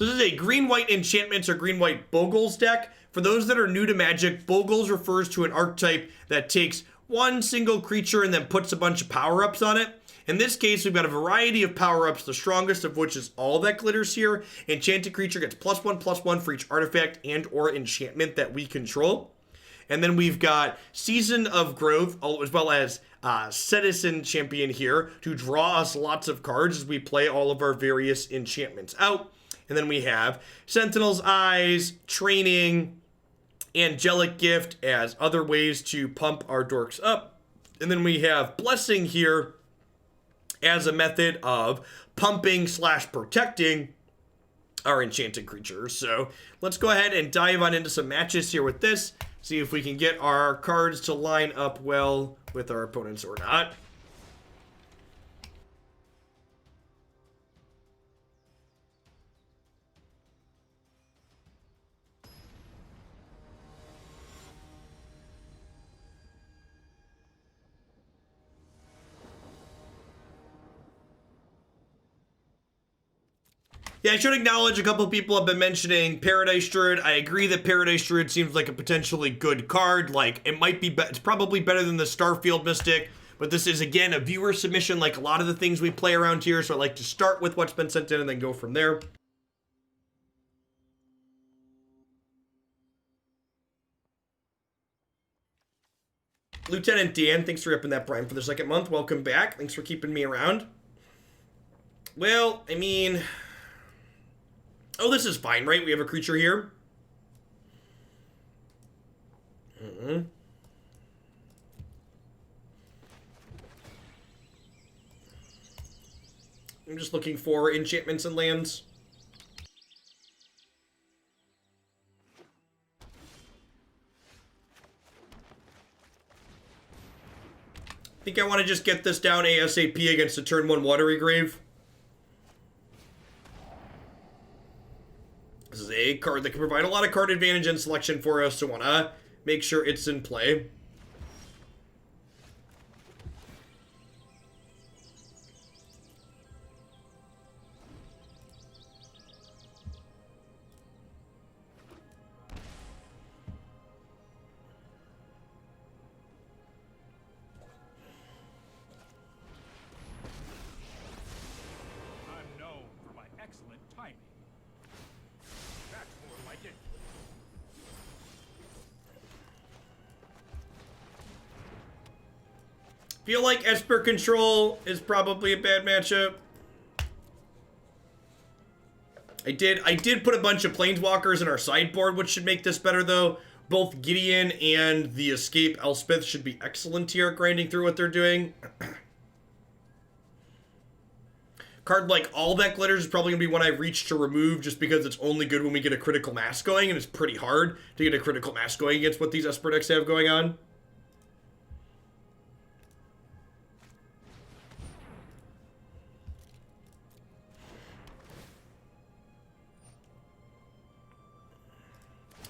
This is a green-white enchantments or green-white Bogles deck. For those that are new to Magic, Bogles refers to an archetype that takes one single creature and then puts a bunch of power-ups on it. In this case, we've got a variety of power-ups, the strongest of which is all that glitters here. Enchanted creature gets +1/+1 for each artifact and or enchantment that we control. And then we've got Season of Growth, as well as Setessan Champion here to draw us lots of cards as we play all of our various enchantments out. And then we have Sentinel's Eyes, Training, Angelic Gift as other ways to pump our dorks up. And then we have Blessing here as a method of pumping/protecting our enchanted creatures. So let's go ahead and dive on into some matches here with this. See if we can get our cards to line up well with our opponents or not. Yeah, I should acknowledge a couple of people have been mentioning Paradise Druid. I agree that Paradise Druid seems like a potentially good card. Like, it might be, it's probably better than the Starfield Mystic, but this is, again, a viewer submission like a lot of the things we play around here, so I like to start with what's been sent in and then go from there. Lieutenant Dan, thanks for ripping that Prime for the second month. Welcome back. Thanks for keeping me around. Well, I mean... Oh, this is fine, right? We have a creature here. I'm just looking for enchantments and lands. I think I want to just get this down ASAP against a turn 1 Watery Grave. This is a card that can provide a lot of card advantage and selection for us, so want to make sure it's in play. Feel like Esper control is probably a bad matchup. I did put a bunch of Planeswalkers in our sideboard, which should make this better, though. Both Gideon and the Escape Elspeth should be excellent here, grinding through what they're doing. Card like All That Glitters is probably going to be one I reach to remove just because it's only good when we get a critical mass going, and it's pretty hard to get a critical mass going against what these Esper decks have going on.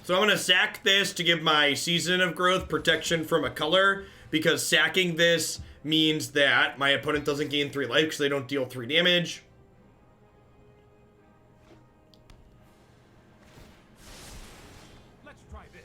So I'm going to sack this to give my Season of Growth protection from a color, because sacking this means that my opponent doesn't gain 3 life because they don't deal 3 damage. Let's try this.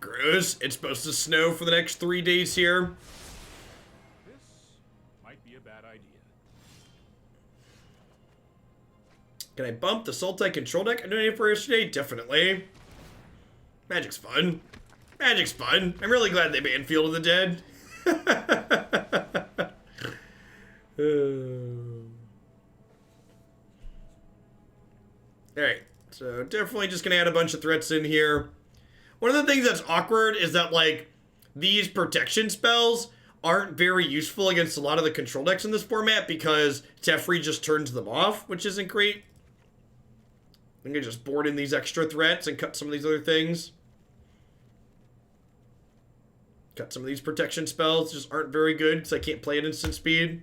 Gross. It's supposed to snow for the next 3 days here. This might be a bad idea. Can I bump the Sultai control deck I donated for yesterday? Definitely. Magic's fun. Magic's fun. I'm really glad they banned Field of the Dead. Alright, so definitely just gonna add a bunch of threats in here. One of the things that's awkward is that, like, these protection spells aren't very useful against a lot of the control decks in this format because Teferi just turns them off, which isn't great. I'm gonna just board in these extra threats and cut some of these other things. Cut some of these protection spells, just aren't very good because I can't play at instant speed.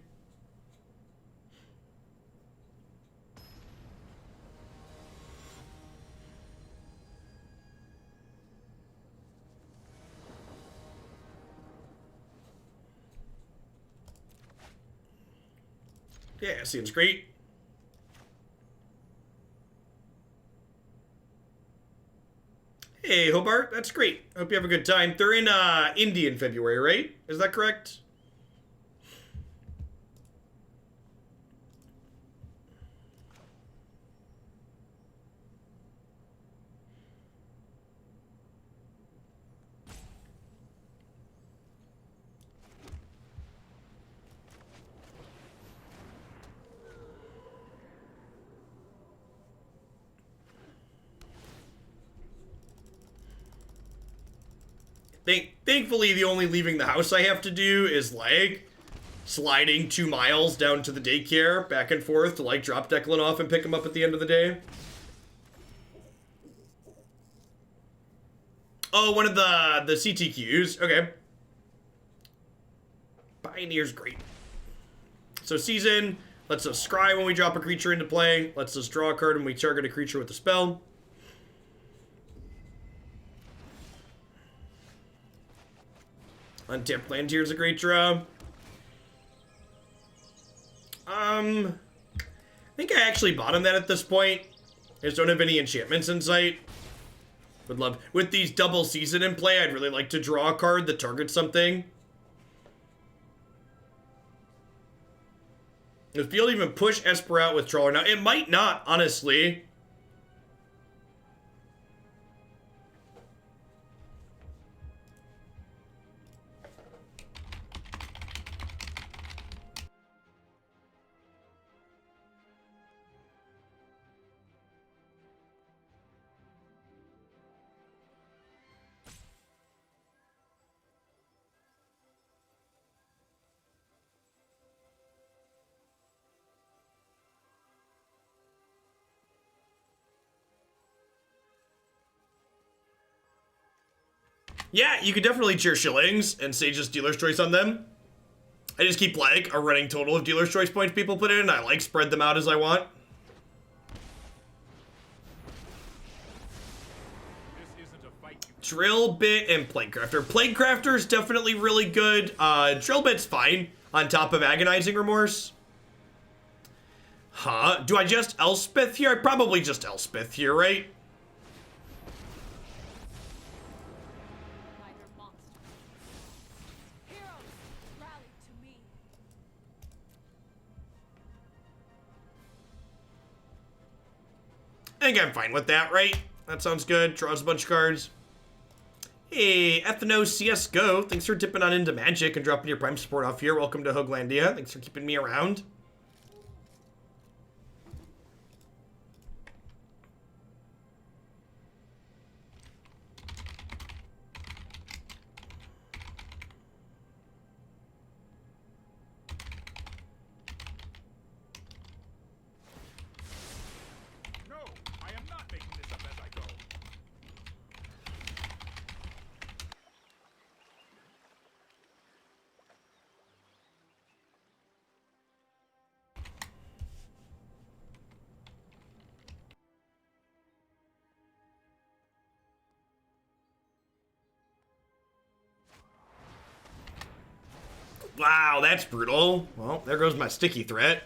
Yeah, seems great. Hey, Hobart, that's great. Hope you have a good time. They're in Indy in February, right? Is that correct? Thankfully, the only leaving the house I have to do is, like, sliding 2 miles down to the daycare, back and forth to, like, drop Declan off and pick him up at the end of the day. Oh, one of the CTQs. Okay. Pioneer's great. So season lets us scry when we drop a creature into play. Lets us draw a card when we target a creature with a spell. Untapped land here is a great draw. I think I actually bottomed that at this point. I just don't have any enchantments in sight. Would love, with these double season in play, I'd really like to draw a card that targets something. If Field even push Esper out with Trawler now, it might not, honestly. Yeah, you could definitely cheer shillings and say just dealer's choice on them. I just keep, like, a running total of dealer's choice points people put in. I, like, spread them out as I want. This isn't a fight. Drill Bit and Planecrafter. Planecrafter is definitely really good. Drill Bit's fine on top of Agonizing Remorse. Huh? Do I just Elspeth here? I probably just Elspeth here, right? I think I'm fine with that, right? That sounds good. Draws a bunch of cards. Hey, Ethnos CSGO. Thanks for dipping on into Magic and dropping your Prime support off here. Welcome to Hoaglandia. Thanks for keeping me around. No, I am not making this up as I go. Wow, that's brutal. Well, there goes my sticky threat.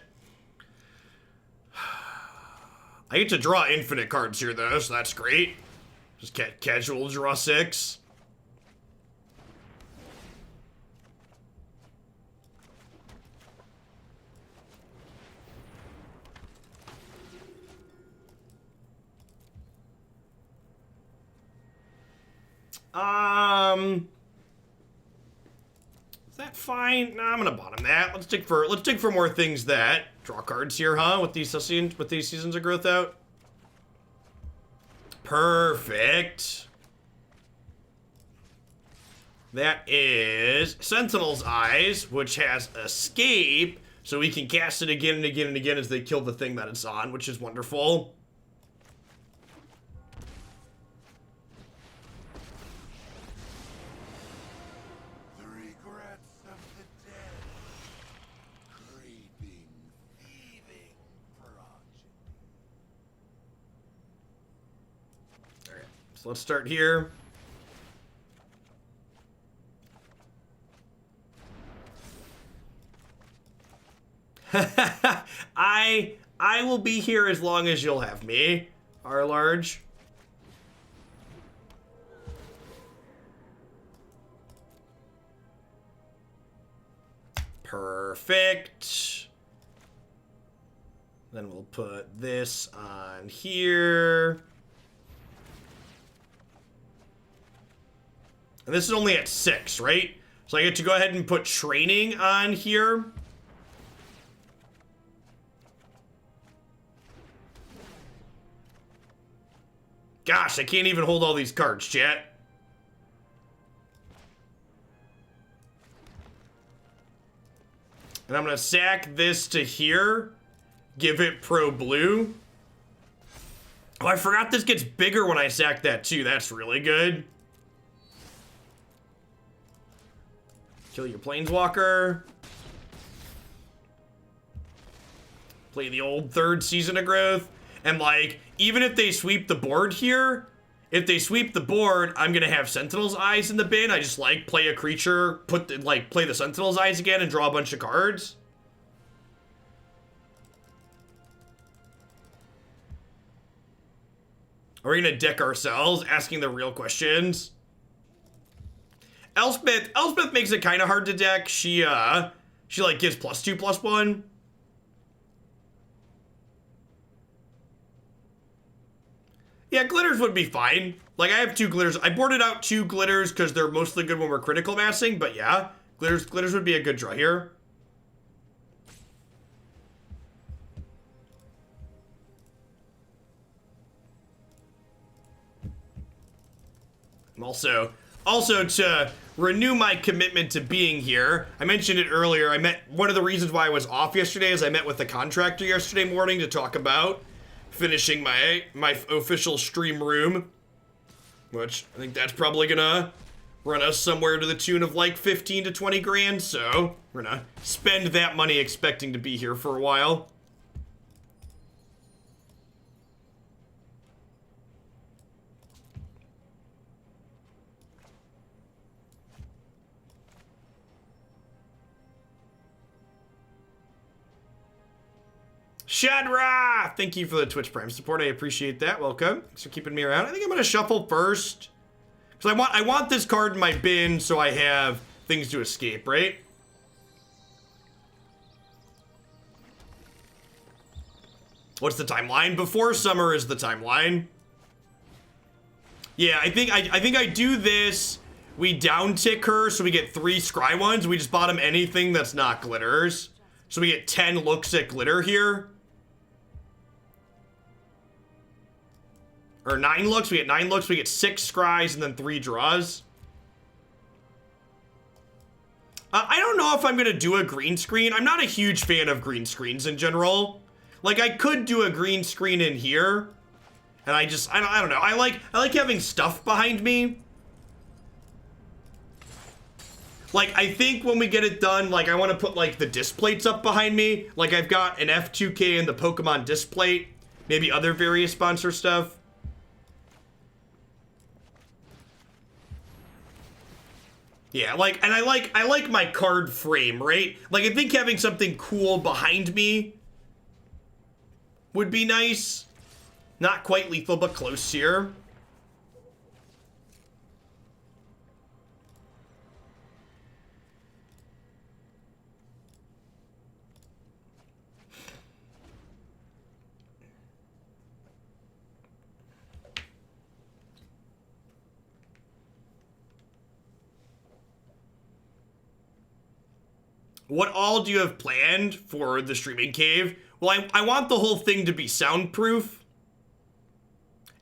I get to draw infinite cards here, though, so that's great. Just casual draw 6. Is that fine? No, I'm gonna bottom that. Let's dig for more things that draw cards here, huh? With these seasons of growth out. Perfect. That is Sentinel's Eyes, which has escape, so we can cast it again and again and again as they kill the thing that it's on, which is wonderful. So let's start here. I will be here as long as you'll have me. R large. Perfect. Then we'll put this on here. And this is only at 6, right? So I get to go ahead and put training on here. Gosh, I can't even hold all these cards, chat. And I'm gonna sack this to here. Give it pro blue. Oh, I forgot this gets bigger when I sack that too. That's really good. Kill your Planeswalker. Play the old 3rd Season of Growth. And like, even if they sweep the board here, if they sweep the board, I'm gonna have Sentinel's Eyes in the bin. I just like play a creature, play the Sentinel's Eyes again and draw a bunch of cards. Are we gonna deck ourselves? Asking the real questions. Elspeth makes it kind of hard to deck. She like gives +2/+1. Yeah, glitters would be fine. Like, I have 2 glitters. I boarded out 2 glitters because they're mostly good when we're critical massing, but yeah, glitters would be a good draw here. Also to renew my commitment to being here, I mentioned it earlier, one of the reasons why I was off yesterday is I met with the contractor yesterday morning to talk about finishing my official stream room, which I think that's probably gonna run us somewhere to the tune of like 15 to 20 grand, so we're gonna spend that money expecting to be here for a while. Shadra! Thank you for the Twitch Prime support. I appreciate that. Welcome. Thanks for keeping me around. I think I'm gonna shuffle first. Because I want this card in my bin so I have things to escape, right? What's the timeline? Before summer is the timeline. Yeah, I think I do this. We downtick her so we get 3 scry ones. We just bottom anything that's not glitters. So we get 10 looks at glitter here. Or 9 looks, we get 9 looks, we get 6 scries and then 3 draws. I don't know if I'm gonna do a green screen. I'm not a huge fan of green screens in general. Like, I could do a green screen in here. And I don't know. I like having stuff behind me. Like, I think when we get it done, like, I want to put, like, the disc plates up behind me. Like, I've got an F2K and the Pokemon disc plate. Maybe other various sponsor stuff. Yeah, like, and I like my card frame, right? Like, I think having something cool behind me would be nice. Not quite lethal, but close here. What all do you have planned for the streaming cave? Well, I want the whole thing to be soundproof.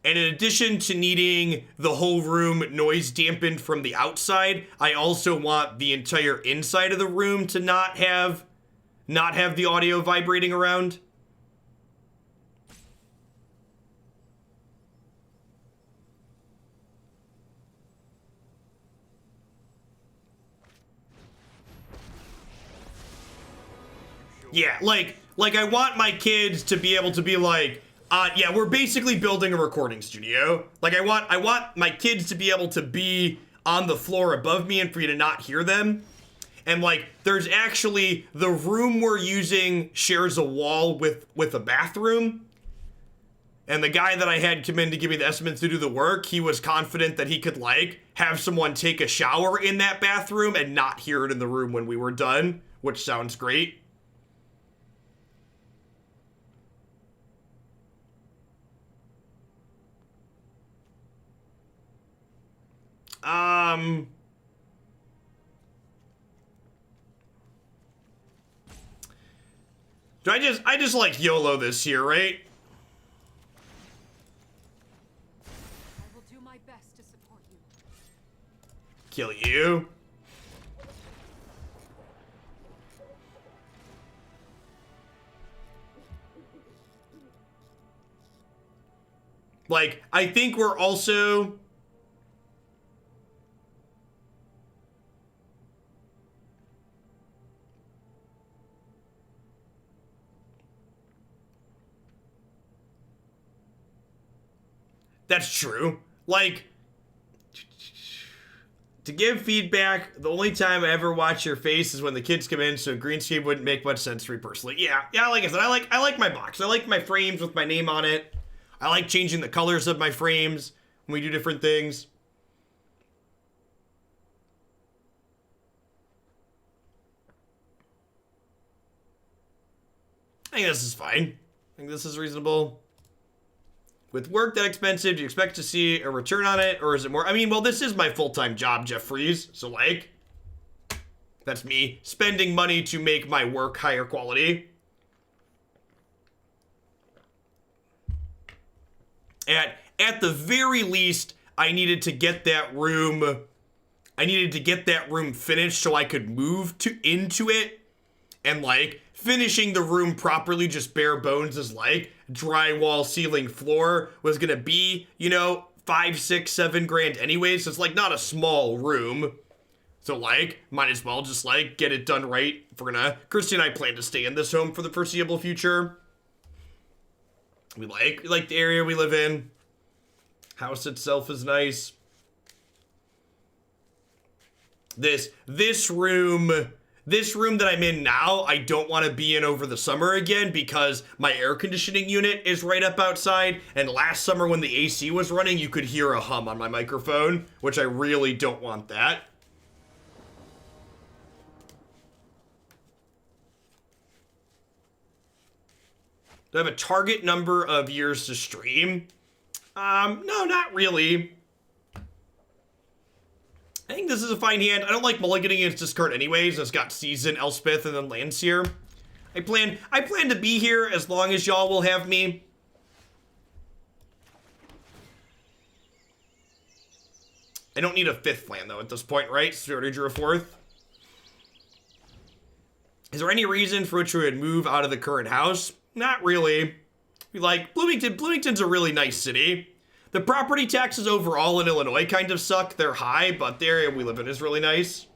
And in addition to needing the whole room noise dampened from the outside, I also want the entire inside of the room to not have the audio vibrating around. Yeah, like I want my kids to be able to be like, yeah, we're basically building a recording studio. Like, I want my kids to be able to be on the floor above me and for you to not hear them. And like, there's actually, the room we're using shares a wall with a bathroom. And the guy that I had come in to give me the estimates to do the work, he was confident that he could like have someone take a shower in that bathroom and not hear it in the room when we were done, which sounds great. Do I just like YOLO this here, right? I will do my best to support you. Kill you. Like, I think we're also... That's true. Like, to give feedback, the only time I ever watch your face is when the kids come in, so green screen wouldn't make much sense to me personally. Yeah, like I said, I like my box. I like my frames with my name on it. I like changing the colors of my frames when we do different things. I think this is fine. I think this is reasonable. With work that expensive, do you expect to see a return on it, or is it more? I mean, well, this is my full-time job, Jeff Freeze, so like, that's me spending money to make my work higher quality. At the very least, I needed to get that room. I needed to get that room finished so I could move into it, and like finishing the room properly, just bare bones, is like drywall, ceiling, floor was gonna be, you know, 5, 6, 7 grand anyways. So it's like not a small room. So like, might as well just like get it done right. If we're gonna, Christy and I plan to stay in this home for the foreseeable future. We like the area we live in. House itself is nice. This room that I'm in now, I don't want to be in over the summer again because my air conditioning unit is right up outside. And last summer when the AC was running, you could hear a hum on my microphone, which I really don't want that. Do I have a target number of years to stream? No, not really. I think this is a fine hand. I don't like mulliganing its discard anyways. It's got Season, Elspeth, and then Landseer. I plan to be here as long as y'all will have me. I don't need a 5th land though at this point, right? So we already drew a 4th. Is there any reason for which we would move out of the current house? Not really. We like Bloomington. Bloomington's a really nice city. The property taxes overall in Illinois kind of suck. They're high, but the area we live in is really nice.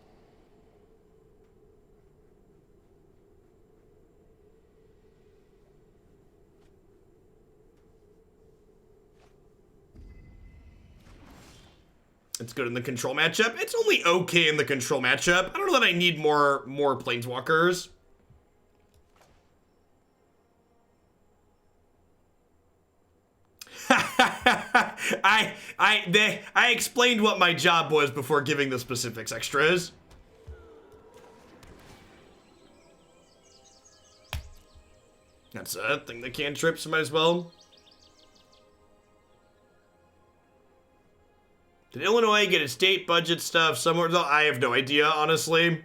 It's good in the control matchup. It's only okay in the control matchup. I don't know that I need more Planeswalkers. I explained what my job was before giving the specifics extras. That's a thing that cantrips, so might as well. Did Illinois get its state budget stuff somewhere? I have no idea, honestly.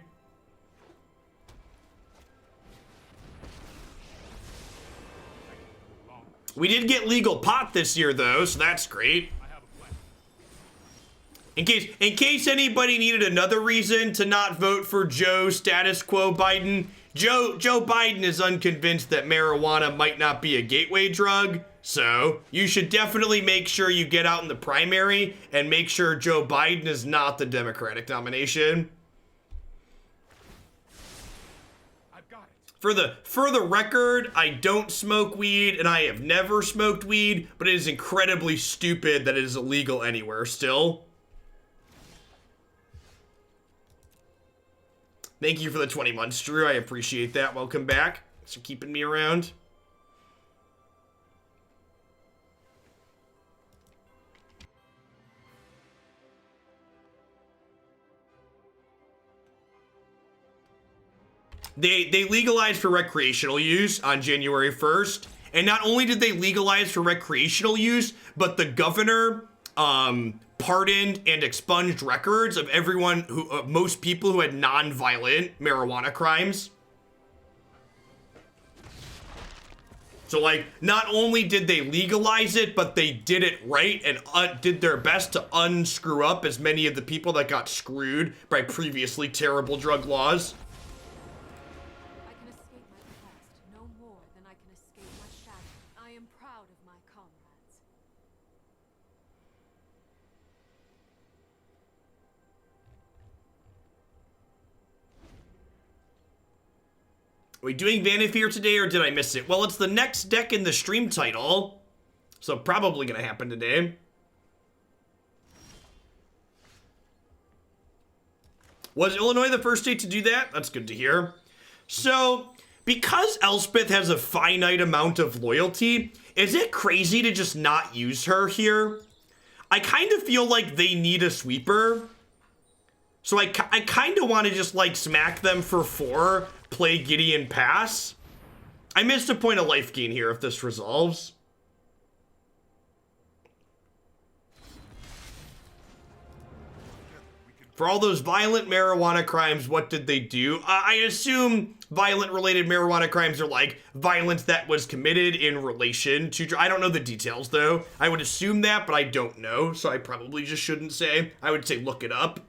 We did get legal pot this year, though, so that's great. In case anybody needed another reason to not vote for Joe status quo Biden, Joe Biden is unconvinced that marijuana might not be a gateway drug, so you should definitely make sure you get out in the primary and make sure Joe Biden is not the Democratic nomination. For the record, I don't smoke weed, and I have never smoked weed, but it is incredibly stupid that it is illegal anywhere still. Thank you for the 20 months, Drew. I appreciate that. Welcome back. Thanks for keeping me around. They legalized for recreational use on January 1st. And not only did they legalize for recreational use, but the governor pardoned and expunged records of everyone who, most people who had non-violent marijuana crimes. So like, not only did they legalize it, but they did it right and did their best to unscrew up as many of the people that got screwed by previously terrible drug laws. I can escape my past no more than I can escape my shadow. I am proud of my comrades. Are we doing Vanifear today, or did I miss it? Well, it's the next deck in the stream title, so probably gonna happen today. Was Illinois the first state to do that? That's good to hear. So, because Elspeth has a finite amount of loyalty, is it crazy to just not use her here? I kind of feel like they need a sweeper. So I kind of want to just, like, smack them for 4, play Gideon pass. I missed a point of life gain here if this resolves. For all those violent marijuana crimes, what did they do? I assume violent-related marijuana crimes are, like, violence that was committed in relation to... I don't know the details, though. I would assume that, but I don't know, so I probably just shouldn't say. I would say look it up.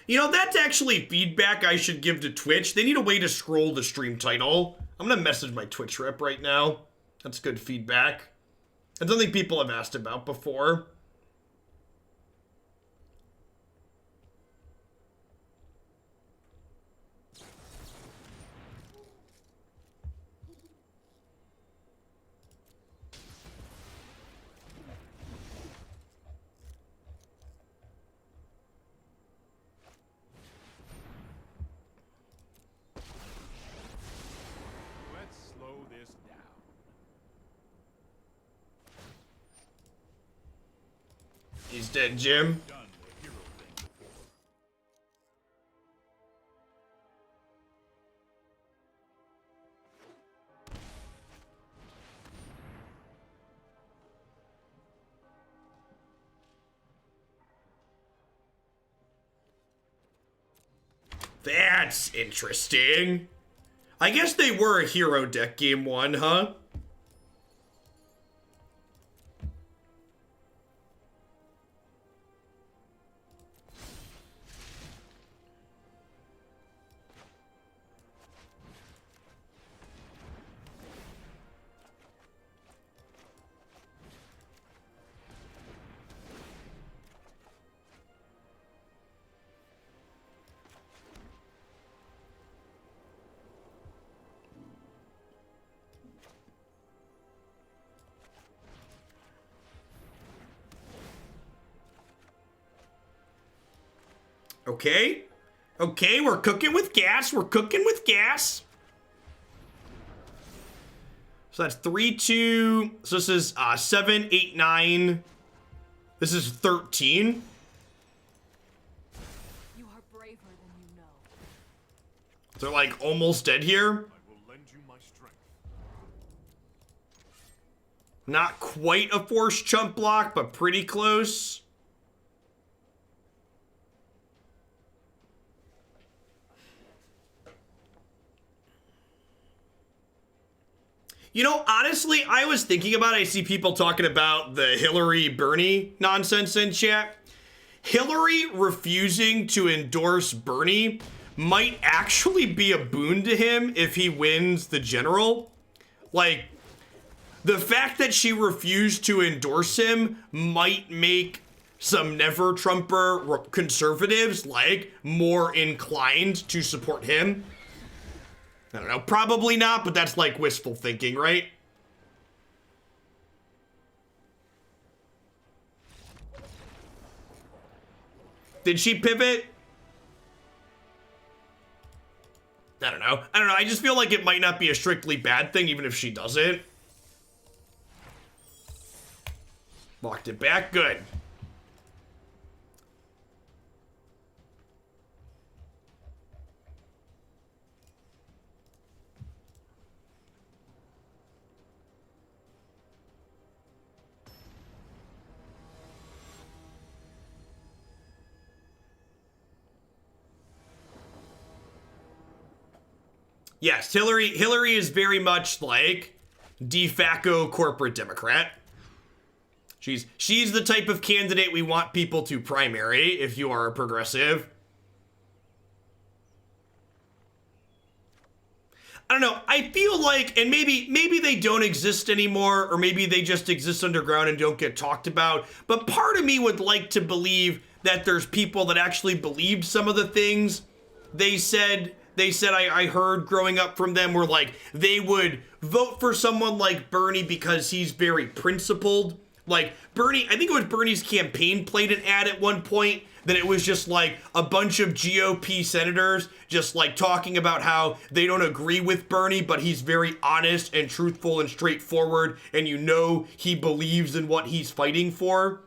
You know, that's actually feedback I should give to Twitch. They need a way to scroll the stream title. I'm gonna message my Twitch rep right now. That's good feedback. That's something people have asked about before. He's dead, Jim. That's interesting. I guess they were a hero deck game 1, huh? Okay. Okay, we're cooking with gas. We're cooking with gas. So that's 3, 2. So this is 7, 8, 9. This is 13. You are braver than you know. They're like almost dead here. I will lend you my strength. Not quite a forced chump block, but pretty close. You know, honestly, I was thinking about it. I see people talking about the Hillary Bernie nonsense in chat. Hillary refusing to endorse Bernie might actually be a boon to him if he wins the general. Like, the fact that she refused to endorse him might make some never-Trumper conservatives, like, more inclined to support him. I don't know, probably not, but that's like wistful thinking, right? Did she pivot? I don't know. I just feel like it might not be a strictly bad thing, even if she doesn't. Walked it back. Good. Yes, Hillary is very much like de facto corporate Democrat. She's the type of candidate we want people to primary if you are a progressive. I don't know. I feel like, and maybe they don't exist anymore, or maybe they just exist underground and don't get talked about. But part of me would like to believe that there's people that actually believed some of the things they said I heard growing up from them, were like they would vote for someone like Bernie because he's very principled. Like Bernie, I think it was Bernie's campaign played an ad at one point that it was just like a bunch of GOP senators just like talking about how they don't agree with Bernie, but he's very honest and truthful and straightforward, and you know he believes in what he's fighting for,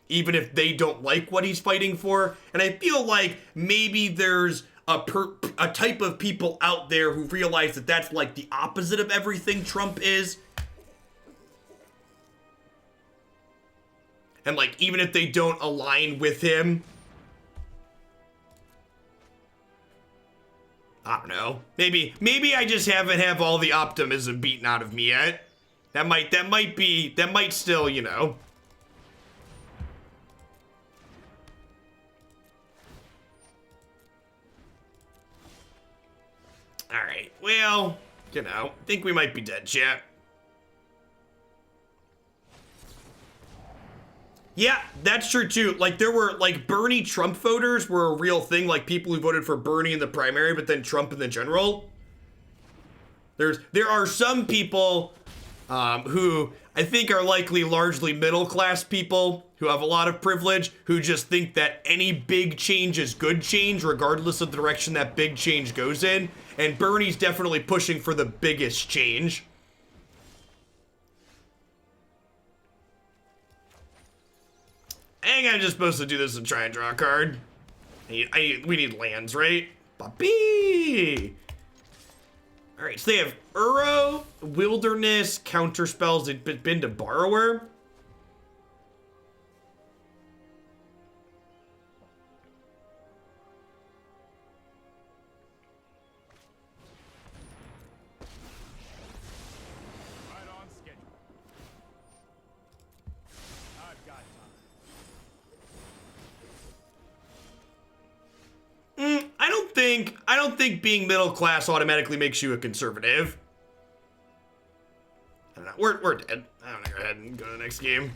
even if they don't like what he's fighting for. And I feel like maybe there's a type of people out there who realize that that's like the opposite of everything Trump is. And like, even if they don't align with him, I don't know. Maybe I just haven't have all the optimism beaten out of me yet. That might still, you know. All right. Well, you know, I think we might be dead, chat. Yeah, that's true too. Like there were like Bernie Trump voters were a real thing, like people who voted for Bernie in the primary but then Trump in the general. There are some people who I think are likely largely middle class people who have a lot of privilege, who just think that any big change is good change regardless of the direction that big change goes in, and Bernie's definitely pushing for the biggest change. I think I'm just supposed to do this and try and draw a card. We need lands, right? Papi! Alright, so they have Uro, Wilderness, Counterspells, they've been to Borrower. Right on schedule. I've got time. I don't think being middle class automatically makes you a conservative. I don't know. We're dead. I'm gonna go ahead and go to the next game.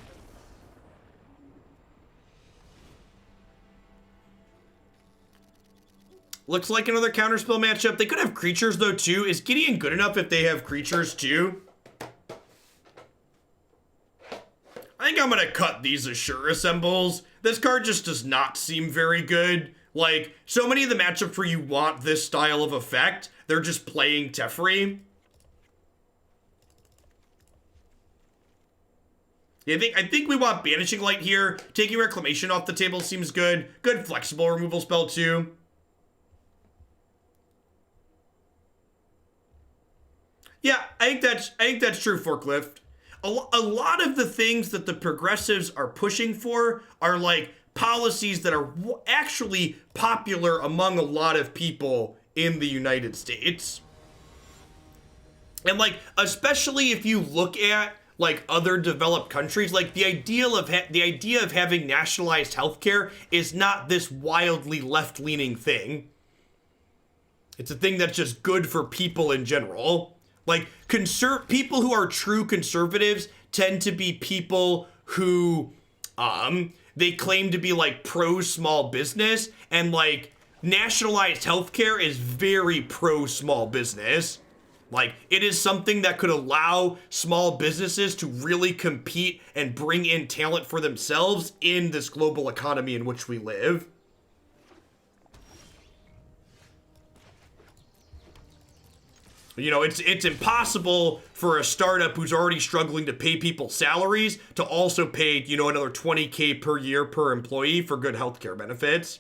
Looks like another counterspell matchup. They could have creatures though too. Is Gideon good enough if they have creatures too? I think I'm gonna cut these Assure Assembles. This card just does not seem very good. Like, so many of the matchups where you want this style of effect, they're just playing Teferi. Yeah, I think we want Banishing Light here. Taking Reclamation off the table seems good. Good flexible removal spell too. Yeah, I think that's true, Forklift. A lot of the things that the progressives are pushing for are like policies that are actually popular among a lot of people in the United States. And like, especially if you look at like other developed countries, like the idea of having nationalized healthcare is not this wildly left-leaning thing. It's a thing that's just good for people in general. Like people who are true conservatives tend to be people who they claim to be like pro small business, and like nationalized healthcare is very pro small business. Like, it is something that could allow small businesses to really compete and bring in talent for themselves in this global economy in which we live. You know, it's impossible for a startup who's already struggling to pay people salaries to also pay, you know, another $20K per year per employee for good healthcare benefits.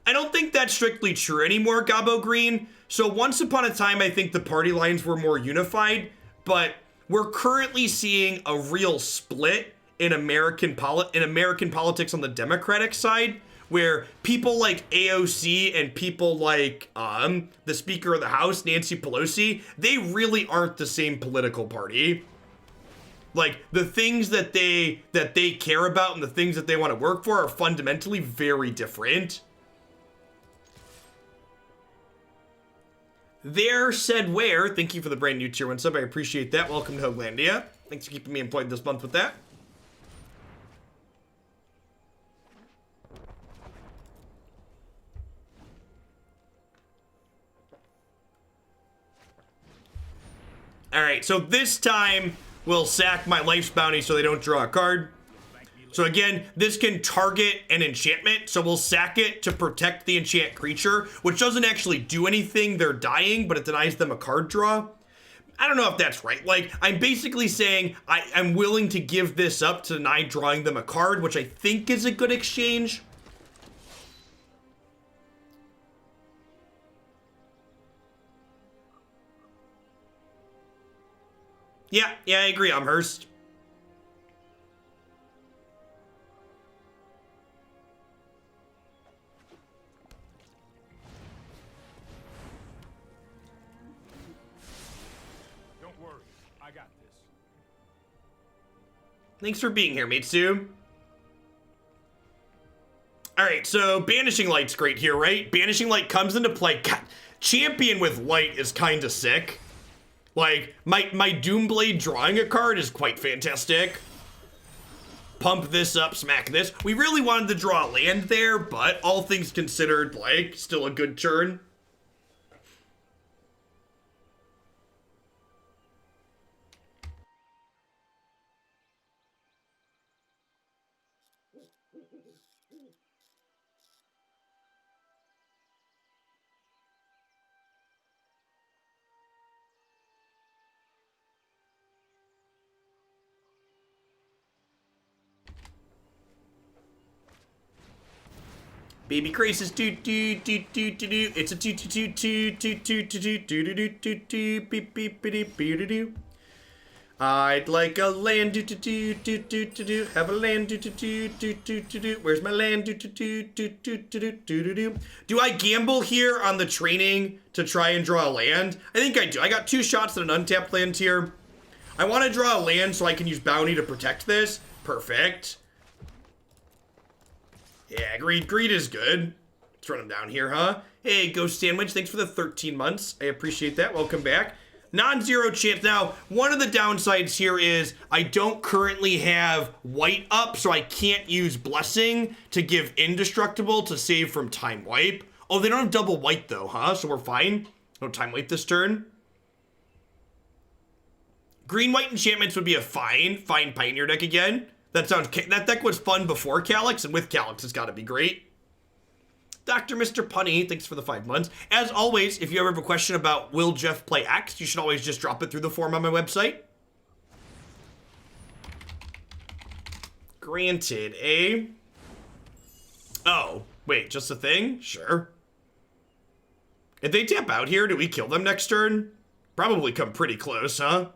I don't think that's strictly true anymore, Gabo Green. So once upon a time, I think the party lines were more unified, but we're currently seeing a real split in American politics on the Democratic side, where people like AOC and people like the Speaker of the House, Nancy Pelosi, they really aren't the same political party. Like, the things that they care about and the things that they want to work for are fundamentally very different. There said where, thank you for the brand new tier 1 sub, I appreciate that. Welcome to Hoaglandia. Thanks for keeping me employed this month with that. Alright, so this time we'll sack my life's bounty so they don't draw a card. So again, this can target an enchantment, so we'll sack it to protect the enchant creature, which doesn't actually do anything, they're dying, but it denies them a card draw. I don't know if that's right. Like, I'm basically saying I'm willing to give this up to deny drawing them a card, which I think is a good exchange. Yeah, I agree, Amherst. Thanks for being here, Mitsu. Alright, so Banishing Light's great here, right? Banishing Light comes into play. God, Champion with Light is kind of sick. Like, my Doomblade drawing a card is quite fantastic. Pump this up, smack this. We really wanted to draw a land there, but all things considered, like, still a good turn. Baby Grace is do. It's a do beep beep beep do. I'd like a land do. Have a land do. Where's my land do. Do I gamble here on the training to try and draw a land? I think I do. I got 2 shots at an untapped land here. I want to draw a land so I can use bounty to protect this. Perfect. Yeah, greed is good. Let's run him down here, huh? Hey, Ghost Sandwich, thanks for the 13 months. I appreciate that. Welcome back. Non-zero chance. Now, one of the downsides here is I don't currently have white up, so I can't use Blessing to give Indestructible to save from Time Wipe. Oh, they don't have double white, though, huh? So we're fine. No Time Wipe this turn. Green-white enchantments would be a fine Pioneer deck again. That deck was fun before Calix, and with Calix, it's got to be great. Dr. Mr. Punny, thanks for the 5 months. As always, if you ever have a question about will Jeff play X, you should always just drop it through the form on my website. Granted, eh? Oh, wait, just a thing? Sure. If they tap out here, do we kill them next turn? Probably come pretty close, huh?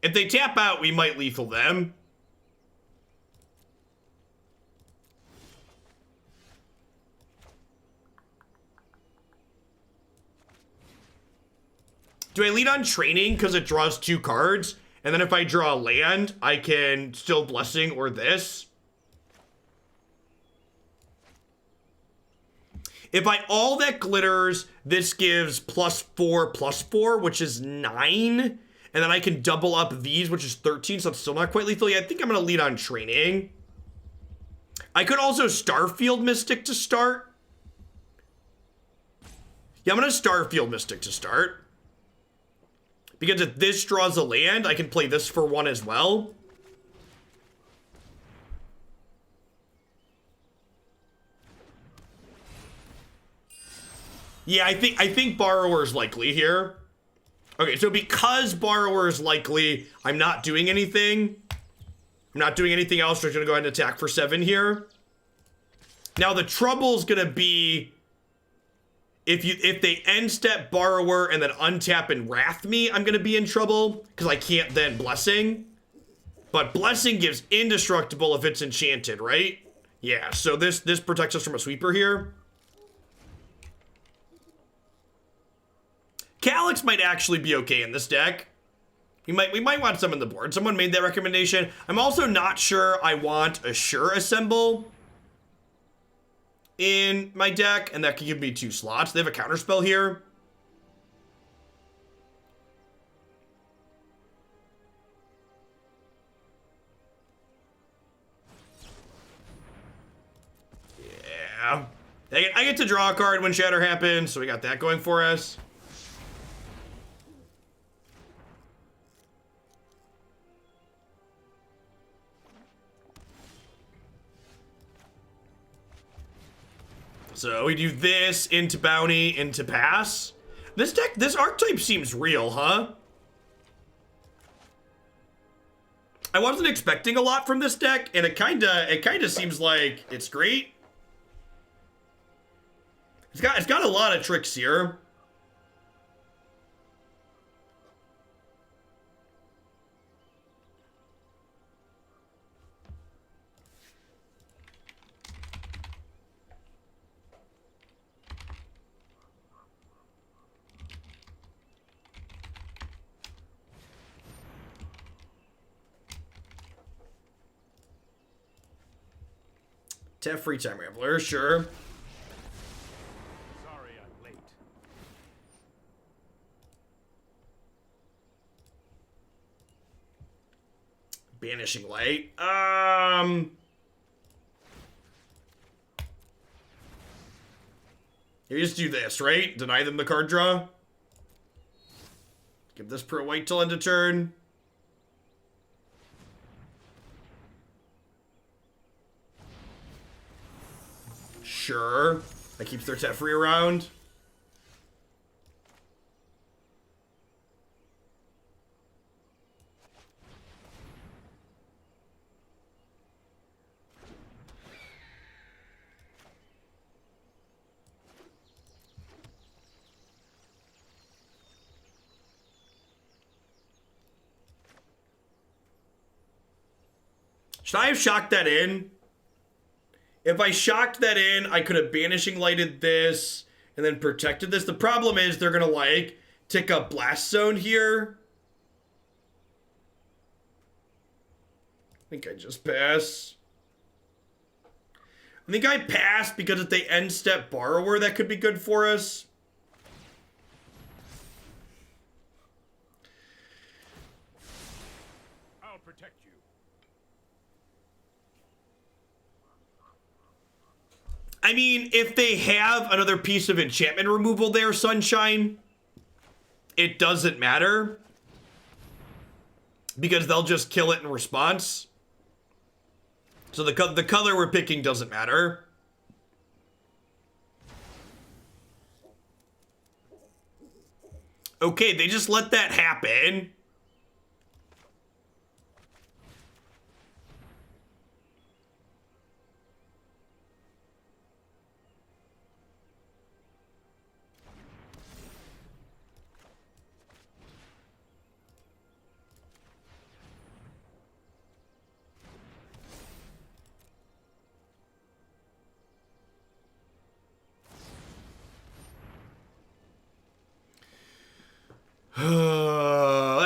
If they tap out, we might lethal them. Do I lead on training because it draws 2 cards? And then if I draw a land, I can still Blessing or this. If I all that glitters, this gives +4/+4, which is 9. And then I can double up these, which is 13, so it's still not quite lethal. Yeah, I think I'm going to lead on training. I could also Starfield Mystic to start. Yeah, I'm going to Starfield Mystic to start. Because if this draws a land, I can play this for 1 as well. Yeah, I think Borrower's likely here. Okay, so because Borrower's likely, I'm not doing anything. I'm not doing anything else. We're gonna go ahead and attack for 7 here. Now the trouble's gonna be if they end step Borrower and then untap and Wrath me, I'm gonna be in trouble because I can't then Blessing. But Blessing gives indestructible if it's enchanted, right? Yeah, so this protects us from a sweeper here. Calix might actually be okay in this deck. We might want some on the board. Someone made that recommendation. I'm also not sure I want a Sure Assemble in my deck, and that could give me 2 slots. They have a counterspell here. Yeah. I get to draw a card when Shatter happens, so we got that going for us. So we do this into bounty, into pass. This deck, this archetype seems real, huh? I wasn't expecting a lot from this deck, and it kinda seems like it's great. It's got a lot of tricks here. Free Time Rambler, sure. Sorry I'm late. Banishing Light. You just do this, right? Deny them the card draw. Give this pro white till end of turn. Sure. That keeps their Teferi around. Should I have shocked that in? If I shocked that in, I could have Banishing Lighted this and then protected this. The problem is they're going to, like, tick up Blast Zone here. I think I just pass. I think I pass because if they end step Borrower, that could be good for us. I'll protect you. I mean, if they have another piece of enchantment removal there, Sunshine, it doesn't matter. Because they'll just kill it in response. So the color we're picking doesn't matter. Okay, they just let that happen.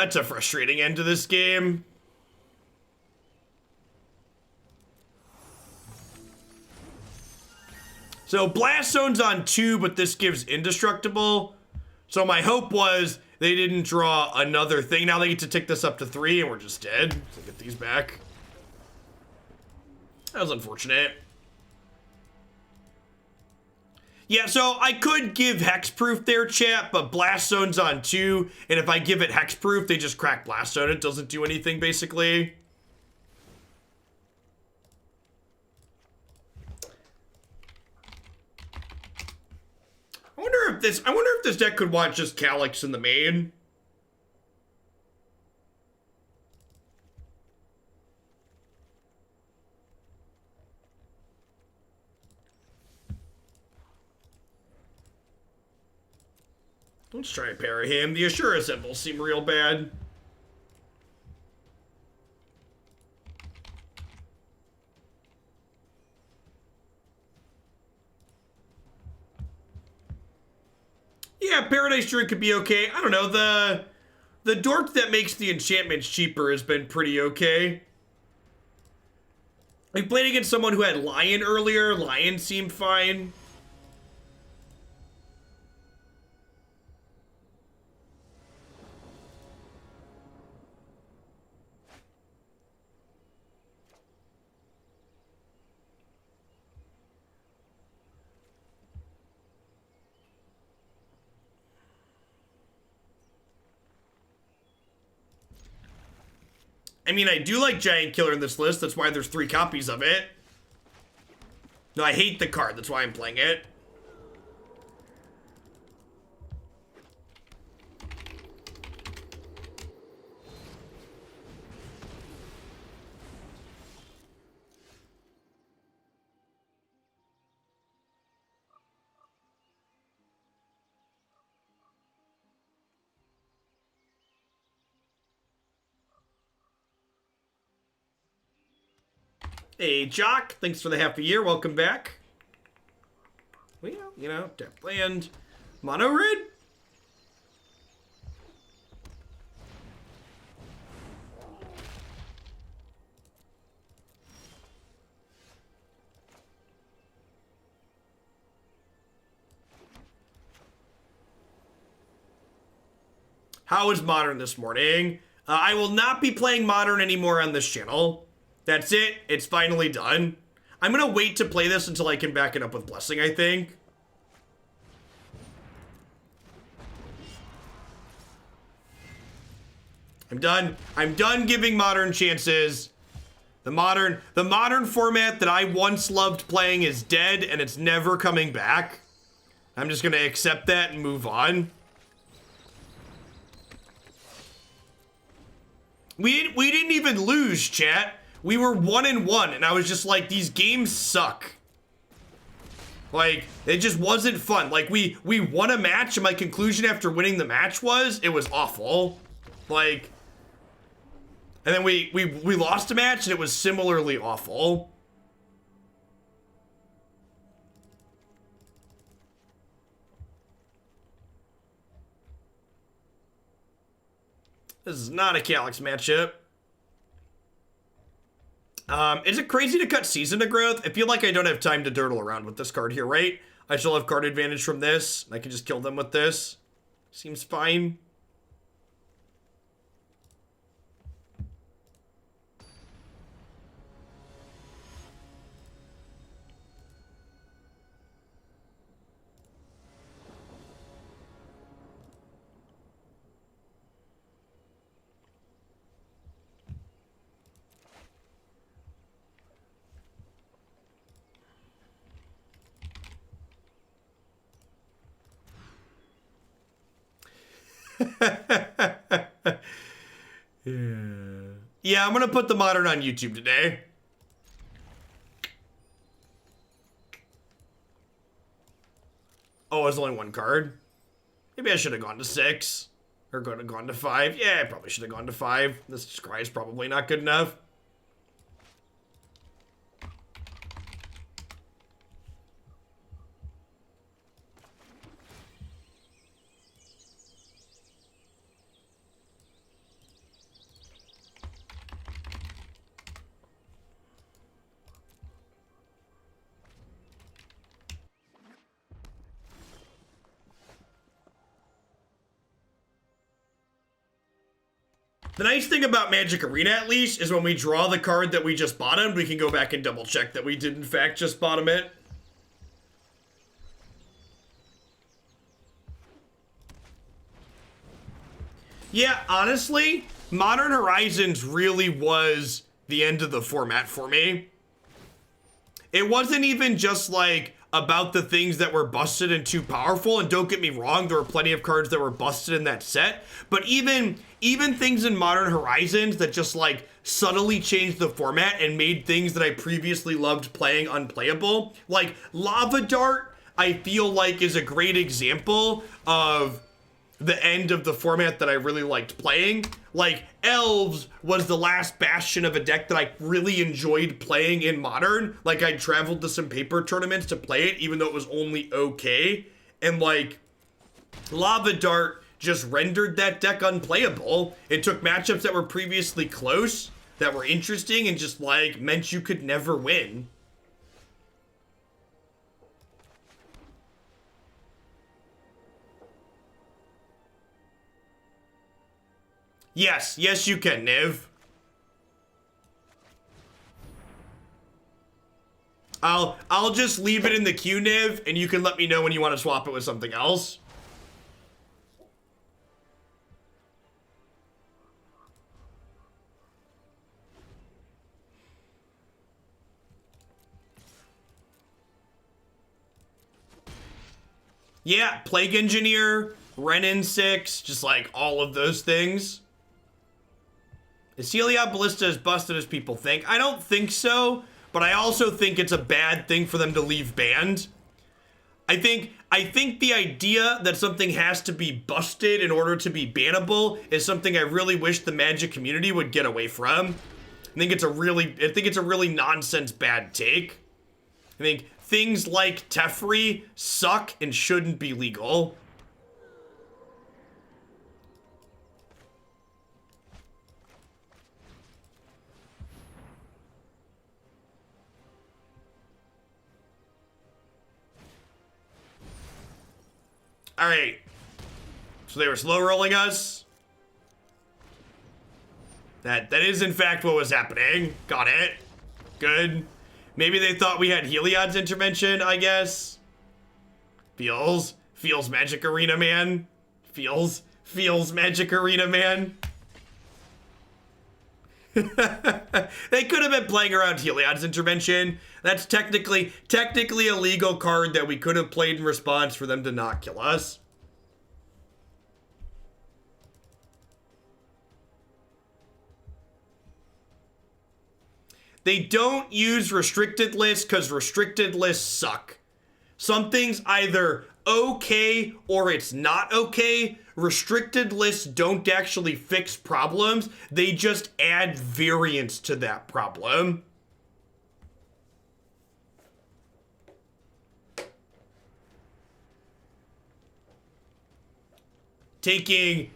That's a frustrating end to this game. So Blast Zone's on 2, but this gives Indestructible. So my hope was they didn't draw another thing. Now they get to tick this up to 3 and we're just dead. So get these back. That was unfortunate. Yeah, so I could give Hexproof there, chat, but Blast Zone's on 2, and if I give it Hexproof, they just crack Blast Zone. It doesn't do anything, basically. I wonder if this deck could watch just Calix in the main. Let's try and parry him. The Ashura symbols seem real bad. Yeah, Paradise Druid could be okay. I don't know, the dork that makes the enchantments cheaper has been pretty okay. We played against someone who had Lion earlier. Lion seemed fine. I mean, I do like Giant Killer in this list. That's why there's 3 copies of it. No, I hate the card. That's why I'm playing it. Hey, Jock, thanks for the half a year. Welcome back. Well, you know, tap land. Mono red? How is Modern this morning? I will not be playing Modern anymore on this channel. That's it. It's finally done. I'm going to wait to play this until I can back it up with Blessing, I think. I'm done. I'm done giving Modern chances. The modern format that I once loved playing is dead, and it's never coming back. I'm just going to accept that and move on. We didn't even lose, chat. We were 1-1, and I was just like, these games suck. Like, it just wasn't fun. Like, we won a match, and my conclusion after winning the match was, it was awful. Like, and then we lost a match, and it was similarly awful. This is not a Calix matchup. Is it crazy to cut Season to Growth? I feel like I don't have time to dirtle around with this card here, right? I still have card advantage from this. I can just kill them with this. Seems fine. Yeah, I'm gonna put the Modern on YouTube today. Oh, it's only 1 card. Maybe I should have gone to 6. Or gone to 5. Yeah, I probably should have gone to 5. This scry is probably not good enough. The nice thing about Magic Arena, at least, is when we draw the card that we just bottomed, we can go back and double check that we did in fact just bottom it. Yeah, honestly, Modern Horizons really was the end of the format for me. It wasn't even just like about the things that were busted and too powerful, and don't get me wrong, there were plenty of cards that were busted in that set, but even things in Modern Horizons that just like subtly changed the format and made things that I previously loved playing unplayable, like Lava Dart, I feel like is a great example of the end of the format that I really liked playing. Like, Elves was the last bastion of a deck that I really enjoyed playing in Modern. Like, I traveled to some paper tournaments to play it, even though it was only okay. And, like, Lava Dart just rendered that deck unplayable. It took matchups that were previously close, that were interesting, and just, like, meant you could never win. Yes, you can, Niv. I'll just leave it in the queue, Niv, and you can let me know when you want to swap it with something else. Yeah, Plague Engineer, Renin 6, just like all of those things. Is Heliod Ballista as busted as people think? I don't think so, but I also think it's a bad thing for them to leave banned. I think the idea that something has to be busted in order to be bannable is something I really wish the Magic community would get away from. I think it's a really nonsense bad take. I think things like Teferi suck and shouldn't be legal. All right, so they were slow rolling us. That is in fact what was happening. Got it. Good. Maybe they thought we had Heliod's intervention, I guess. Feels Magic Arena, man. Feels Magic Arena, man. They could have been playing around Heliod's intervention. That's technically a legal card that we could have played in response for them to not kill us. They don't use restricted lists because restricted lists suck. Something's either okay or it's not okay. Restricted lists don't actually fix problems. They just add variance to that problem. Taking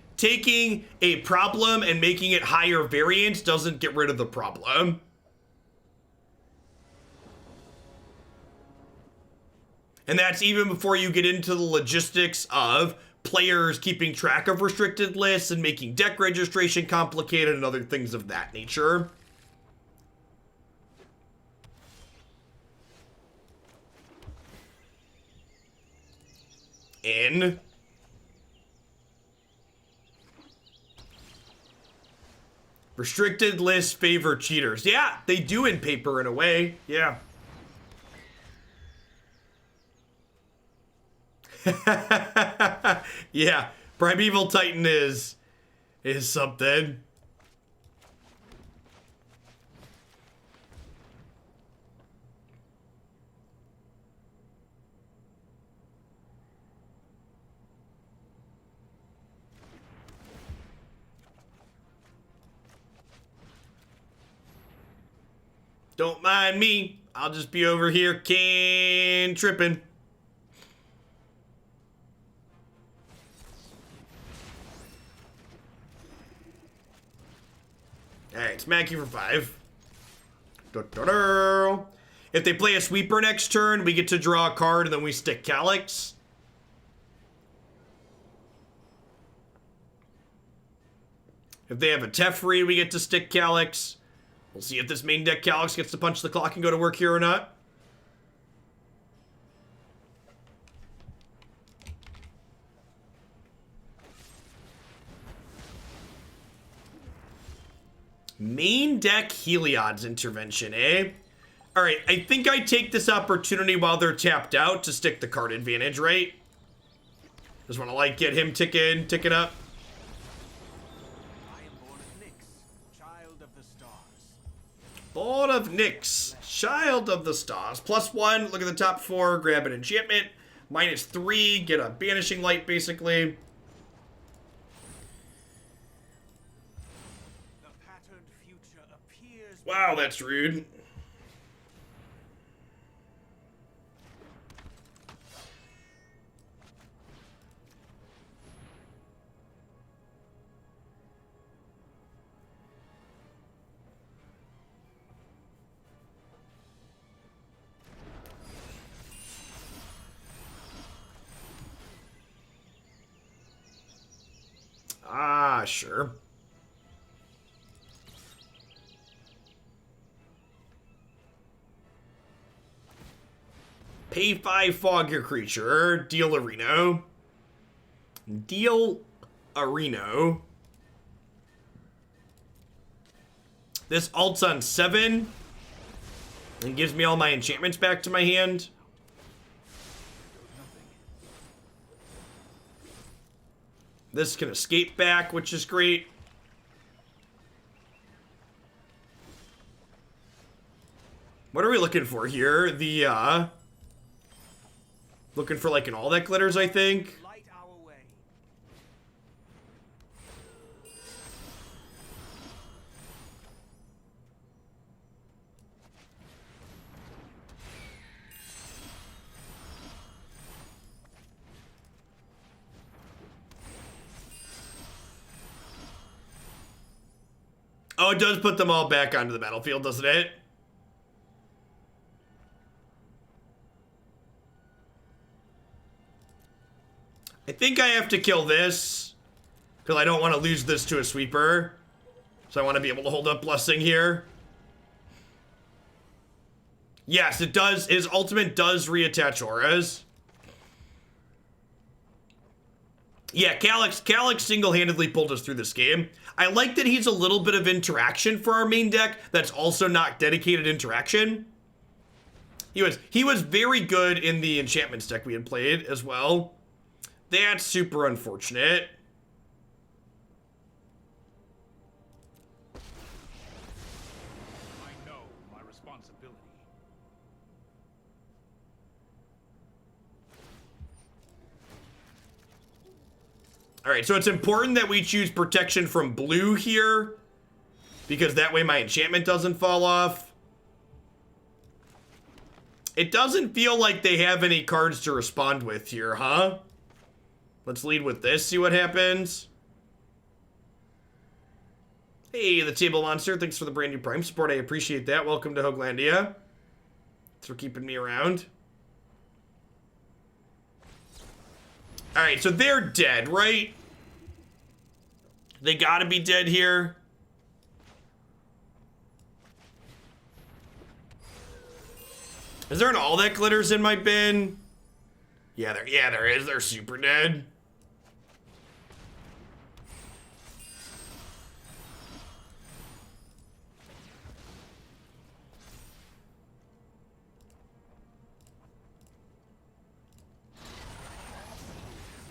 a problem and making it higher variance doesn't get rid of the problem. And that's even before you get into the logistics of players keeping track of restricted lists and making deck registration complicated and other things of that nature. In. Restricted lists favor cheaters. Yeah, they do in paper in a way. Yeah. Yeah, Primeval Titan is something. Don't mind me. I'll just be over here tripping. Alright, smack you for 5. If they play a sweeper next turn, we get to draw a card and then we stick Calix. If they have a Teferi, we get to stick Calix. We'll see if this main deck Calix gets to punch the clock and go to work here or not. Main deck Heliod's intervention, eh? Alright, I think I take this opportunity while they're tapped out to stick the card advantage, right? Just want to, like, get him ticking up. I am born of Nyx, child of the stars. Born of Nyx, child of the stars. +1, look at the top 4, grab an enchantment. -3, get a Banishing Light, basically. The patterned future appears. Wow, that's rude. Ah, sure. Pay 5, fog your creature. Deal a Reno. Deal a Reno. This ults on 7 and gives me all my enchantments back to my hand. This can escape back, which is great. What are we looking for here? The, looking for like an all that glitters, I think. Light our way. Oh, it does put them all back onto the battlefield, doesn't it? I think I have to kill this because I don't want to lose this to a sweeper. So I want to be able to hold up Blessing here. Yes, it does. His ultimate does reattach auras. Yeah, Calix single-handedly pulled us through this game. I like that he's a little bit of interaction for our main deck that's also not dedicated interaction. He was very good in the Enchantments deck we had played as well. That's super unfortunate. I know my responsibility. All right, so it's important that we choose protection from blue here because that way my enchantment doesn't fall off. It doesn't feel like they have any cards to respond with here, huh? Let's lead with this, see what happens. Hey, the Table Monster, thanks for the brand new Prime support. I appreciate that. Welcome to Hoaglandia. Thanks for keeping me around. All right, so they're dead, right? They gotta be dead here. Is there an all that glitters in my bin? Yeah, there is. They're super dead.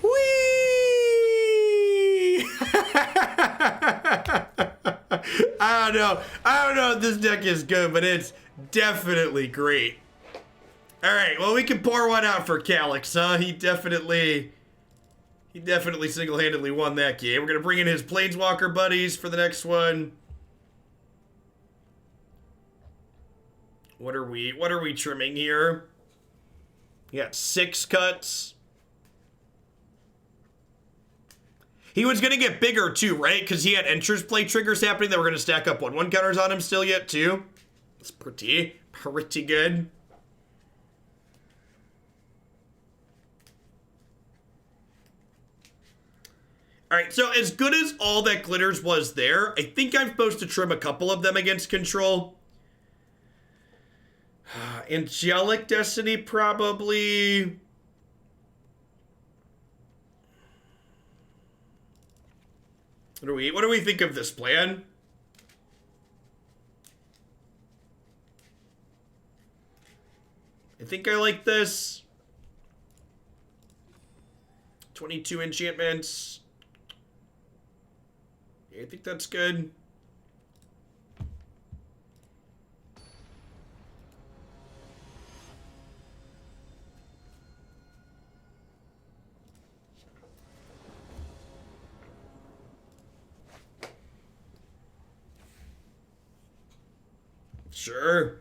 Whee! I don't know if this deck is good, but it's definitely great. All right, well, we can pour one out for Calix, huh? He definitely single-handedly won that game. We're gonna bring in his Planeswalker buddies for the next one. What are we trimming here? We got 6 cuts. He was gonna get bigger too, right? Because he had Enter's Play triggers happening that were gonna stack up 1/1 counters on him still yet too. That's pretty good. All right, so as good as all that glitters was there, I think I'm supposed to trim a couple of them against control. Angelic Destiny, probably. What do we think of this plan? I think I like this. 22 enchantments. Yeah, I think that's good. Sure.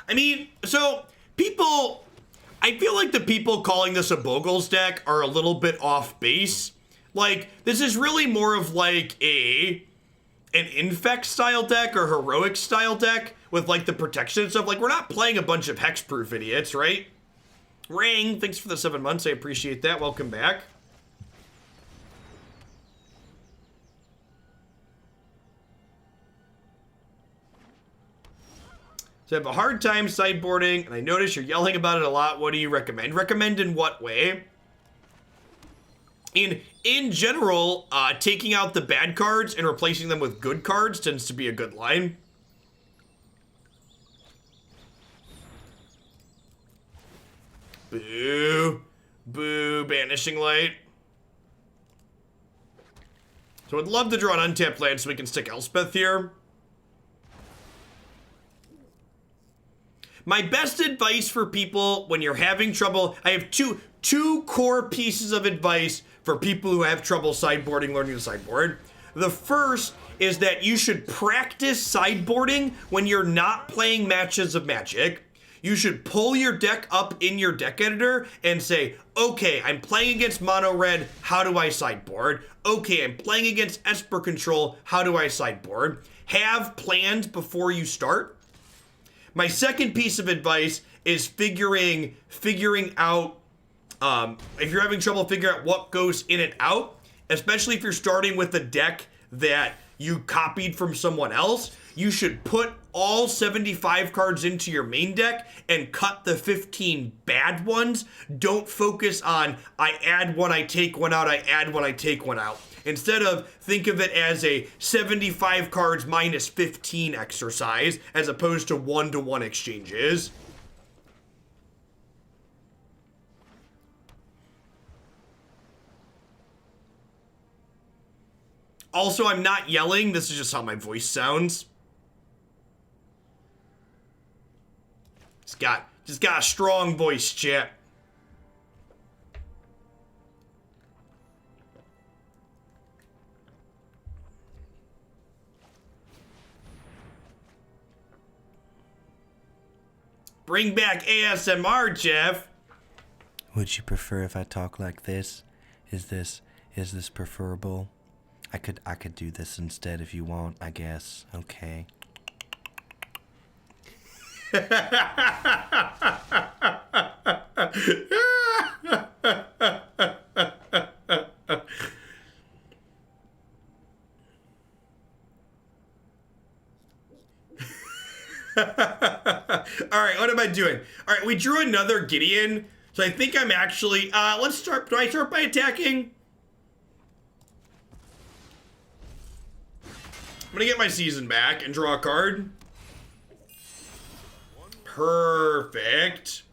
I mean, so people, I feel like the people calling this a Bogles deck are a little bit off base. Like, this is really more of like an Infect style deck or Heroic style deck with like the protection and stuff. Like, we're not playing a bunch of hexproof idiots, right? Ring, thanks for the 7 months. I appreciate that. Welcome back. So I have a hard time sideboarding, and I notice you're yelling about it a lot. What do you recommend? Recommend in what way? In general, taking out the bad cards and replacing them with good cards tends to be a good line. Boo. Boo, Banishing Light. So I'd love to draw an untapped land so we can stick Elspeth here. My best advice for people when you're having trouble, I have two core pieces of advice for people who have trouble sideboarding, learning to sideboard. The first is that you should practice sideboarding when you're not playing matches of Magic. You should pull your deck up in your deck editor and say, okay, I'm playing against mono red, how do I sideboard? Okay, I'm playing against Esper control, how do I sideboard? Have plans before you start. My second piece of advice is figuring out, if you're having trouble figuring out what goes in and out, especially if you're starting with a deck that you copied from someone else, you should put all 75 cards into your main deck and cut the 15 bad ones. Don't focus on, I add one, I take one out, I add one, I take one out. Instead of, think of it as a 75 cards minus 15 exercise, as opposed to one-to-one exchanges. Also, I'm not yelling, this is just how my voice sounds. Just got a strong voice, chat. Bring back ASMR, Jeff. Would you prefer if I talk like this? Is this preferable? I could do this instead if you want, I guess. Okay. All right, what am I doing? All right, we drew another Gideon, so I think I'm actually, let's start, do I start by attacking? I'm gonna get my season back and draw a card. Perfect.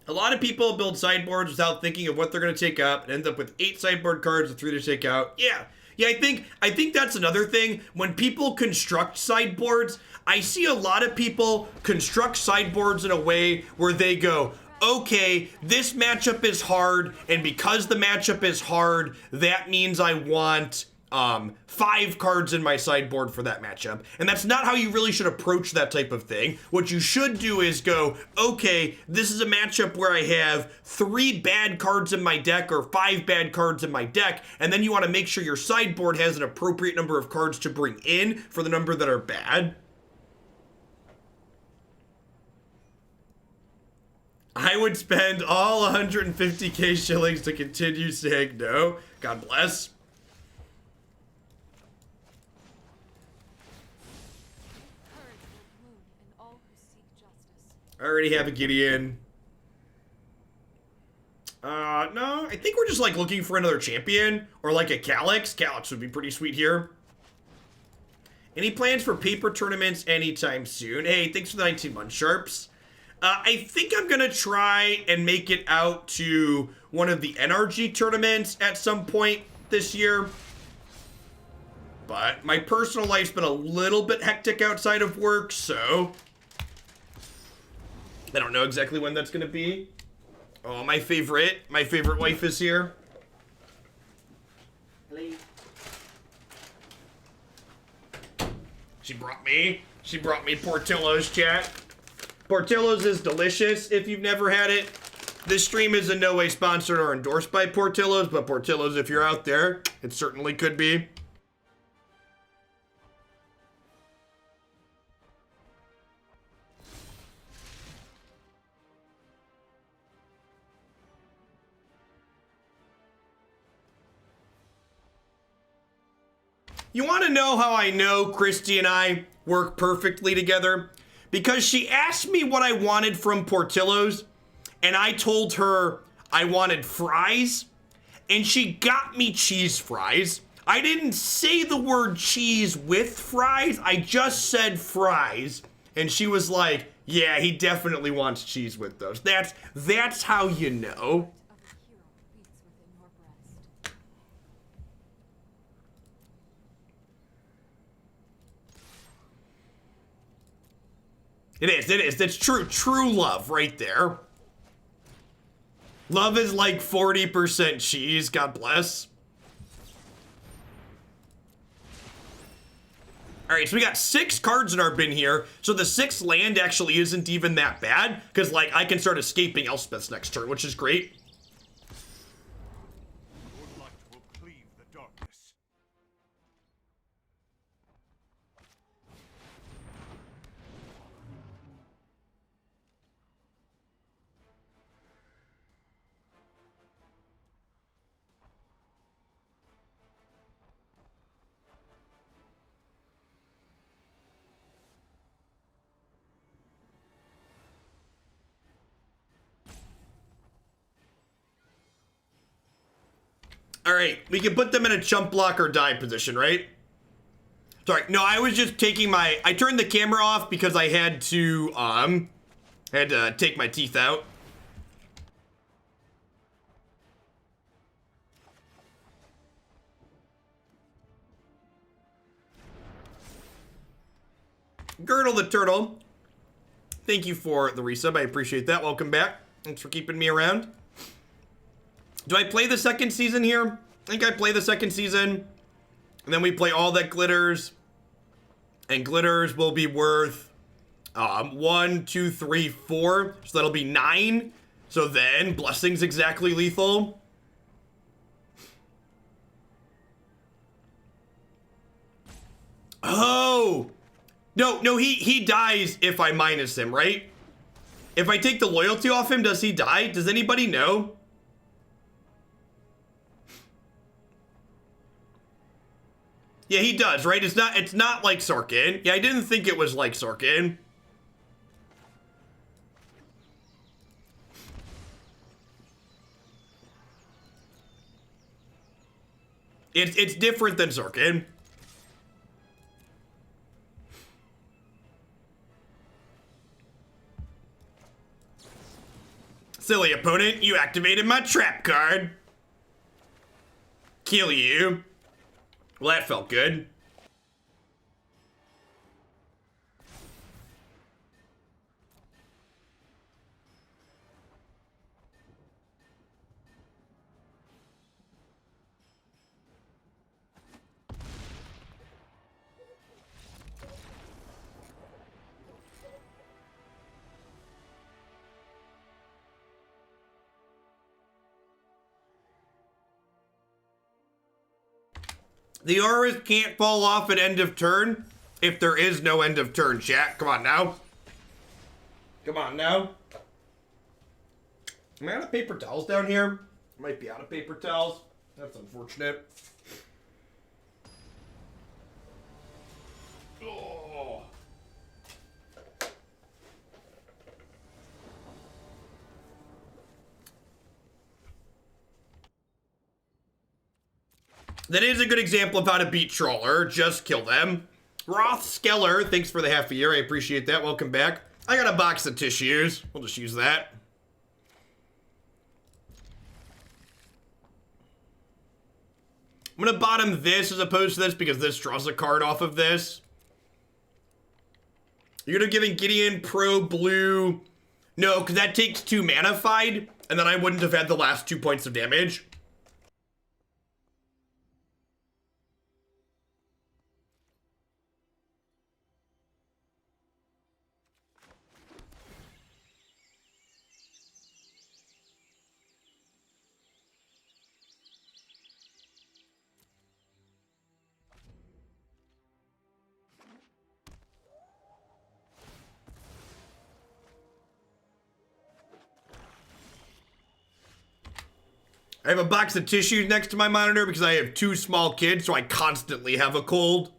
A lot of people build sideboards without thinking of what they're gonna take up and end up with 8 sideboard cards and 3 to take out. Yeah, I think that's another thing. When people construct sideboards, I see a lot of people construct sideboards in a way where they go, okay, this matchup is hard, and because the matchup is hard, that means I want 5 cards in my sideboard for that matchup. And that's not how you really should approach that type of thing. What you should do is go, okay, this is a matchup where I have 3 bad cards in my deck or 5 bad cards in my deck, and then you want to make sure your sideboard has an appropriate number of cards to bring in for the number that are bad. I would spend all 150k shillings to continue saying no. God bless. Courage will bloom in all who seek justice. I already have a Gideon. No, I think we're just like looking for another champion or like a Calix. Calix would be pretty sweet here. Any plans for paper tournaments anytime soon? Hey, thanks for the 19 month sharps. I think I'm gonna try and make it out to one of the NRG tournaments at some point this year. But my personal life's been a little bit hectic outside of work, so I don't know exactly when that's gonna be. Oh, my favorite wife is here. Hello. She brought me Portillo's, chat. Portillo's is delicious if you've never had it. This stream is in no way sponsored or endorsed by Portillo's, but Portillo's, if you're out there, it certainly could be. You want to know how I know Christy and I work perfectly together? Because she asked me what I wanted from Portillo's, and I told her I wanted fries, and she got me cheese fries. I didn't say the word cheese with fries, I just said fries, and she was like, yeah, he definitely wants cheese with those. That's how you know. Of a hero beats within your breast. It is. That's true love right there. Love is like 40% cheese, God bless. All right, so we got 6 cards in our bin here. So the 6th land actually isn't even that bad, because like I can start escaping Elspeth's next turn, which is great. Your light will cleave the darkness. All right, we can put them in a chump block or die position, right? Sorry, no, I was just taking I turned the camera off because I had to take my teeth out. Girdle the Turtle, thank you for the resub, I appreciate that, welcome back. Thanks for keeping me around. Do I play the second season here? I think I play the second season. And then we play all that glitters. And glitters will be worth 1, 2, 3, 4. So that'll be 9. So then blessing's exactly lethal. Oh! No, he dies if I minus him, right? If I take the loyalty off him, does he die? Does anybody know? Yeah, he does, right? It's not like Sarkhan. Yeah, I didn't think it was like Sarkhan. It's different than Sarkhan. Silly opponent, you activated my trap card. Kill you. Well, that felt good. The auras can't fall off at end of turn if there is no end of turn, chat. Come on now. Come on now. Am I out of paper towels down here? I might be out of paper towels. That's unfortunate. Oh. That is a good example of how to beat Trawler. Just kill them. Roth Skeller, thanks for the half a year. I appreciate that. Welcome back. I got a box of tissues. We'll just use that. I'm going to bottom this as opposed to this because this draws a card off of this. You're going to give Gideon Pro Blue. No, because that takes 2 mana fied, and then I wouldn't have had the last 2 points of damage. I have a box of tissues next to my monitor because I have 2 small kids, so I constantly have a cold.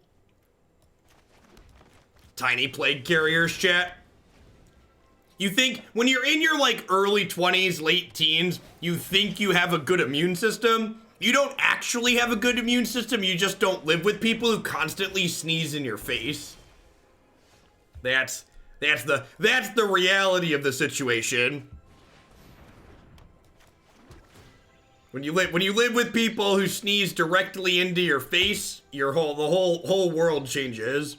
Tiny plague carriers, chat. You think, when you're in your like early 20s, late teens, you think you have a good immune system. You don't actually have a good immune system, you just don't live with people who constantly sneeze in your face. That's the reality of the situation. When you live with people who sneeze directly into your face, the whole world changes.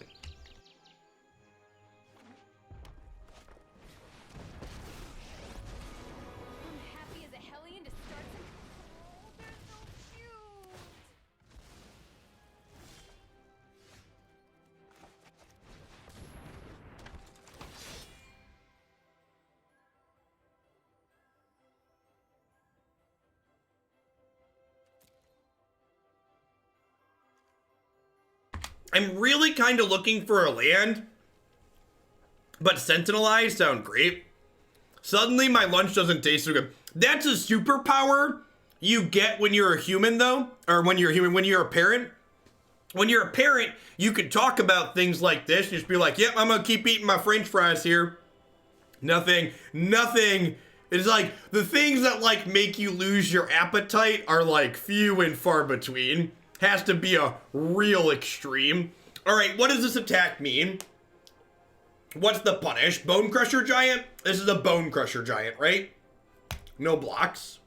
I'm happy as a hellion to start some. Oh, they're so cute. I'm really kind of looking for a land, but Sentinel eyes sound great. Suddenly my lunch doesn't taste so good. That's a superpower you get when you're a human though, or when you're a parent. When you're a parent, you can talk about things like this and just be like, yep, I'm gonna keep eating my French fries here. Nothing. It's like, the things that like make you lose your appetite are like few and far between. Has to be a real extreme. All right, what does this attack mean? What's the punish? Bone Crusher Giant? This is a Bone Crusher Giant, right? No blocks.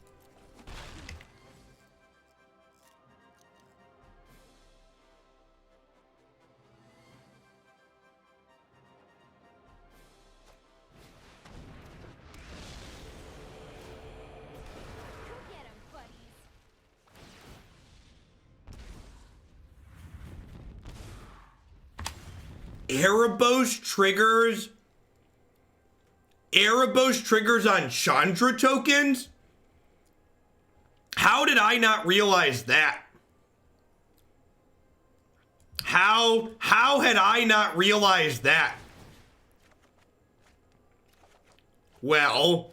Go get 'em, buddies. Erebos triggers on Chandra tokens? How did I not realize that? How had I not realized that? Well,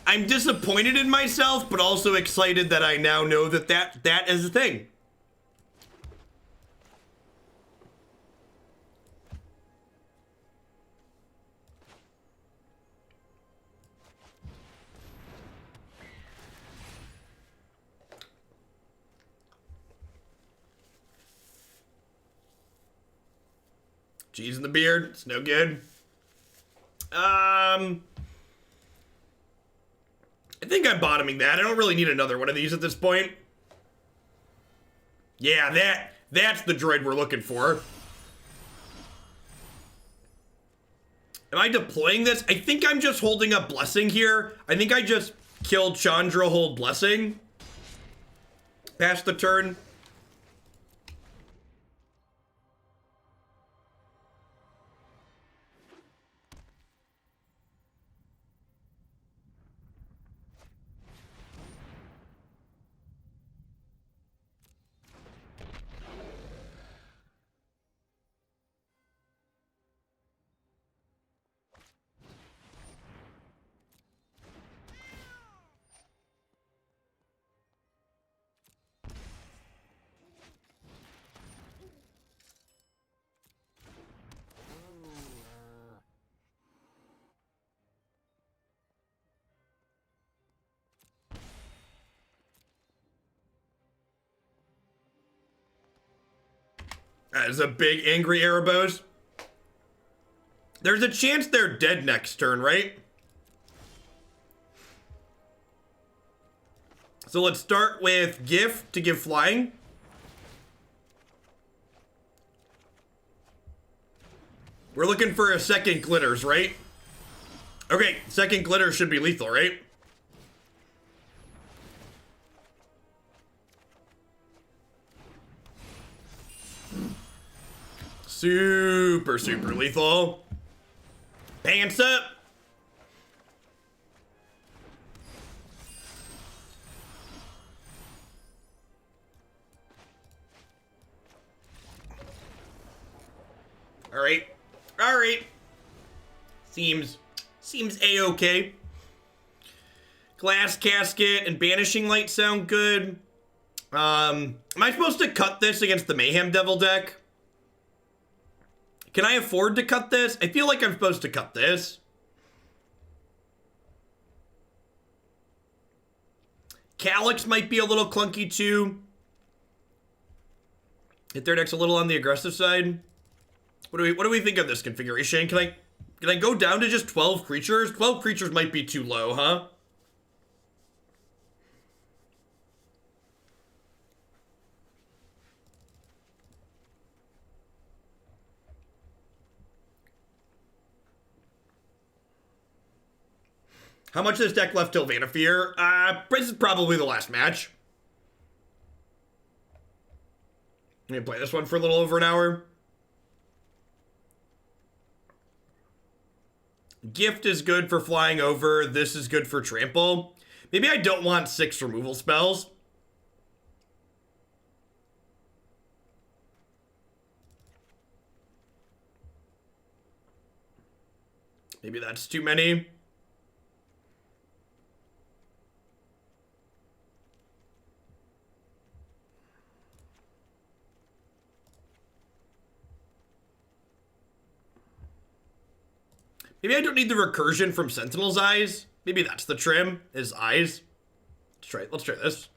I'm disappointed in myself, but also excited that I now know that is a thing. Cheese in the beard, it's no good. I think I'm bottoming that. I don't really need another one of these at this point. Yeah, that's the droid we're looking for. Am I deploying this? I think I'm just holding up Blessing here. I think I just killed Chandra, hold Blessing. Pass the turn. That is a big angry Erebos. There's a chance they're dead next turn, right? So let's start with Gift to give flying. We're looking for a second Glitters, right? Okay, second Glitter should be lethal, right? Super, super lethal. Pants up. All right. All right. Seems a-okay. Glass Casket and Banishing Light sound good. Am I supposed to cut this against the Mayhem Devil deck? Can I afford to cut this? I feel like I'm supposed to cut this. Calix might be a little clunky too. Hit their deck's a little on the aggressive side. What do we think of this configuration? Can I go down to just 12 creatures? 12 creatures might be too low, huh? How much of this deck left till Vanafear? This is probably the last match. I'm gonna play this one for a little over an hour. Gift is good for flying over. This is good for trample. Maybe I don't want 6 removal spells. Maybe that's too many. Maybe I don't need the recursion from Sentinel's eyes. Maybe that's the trim, his eyes. Let's try this.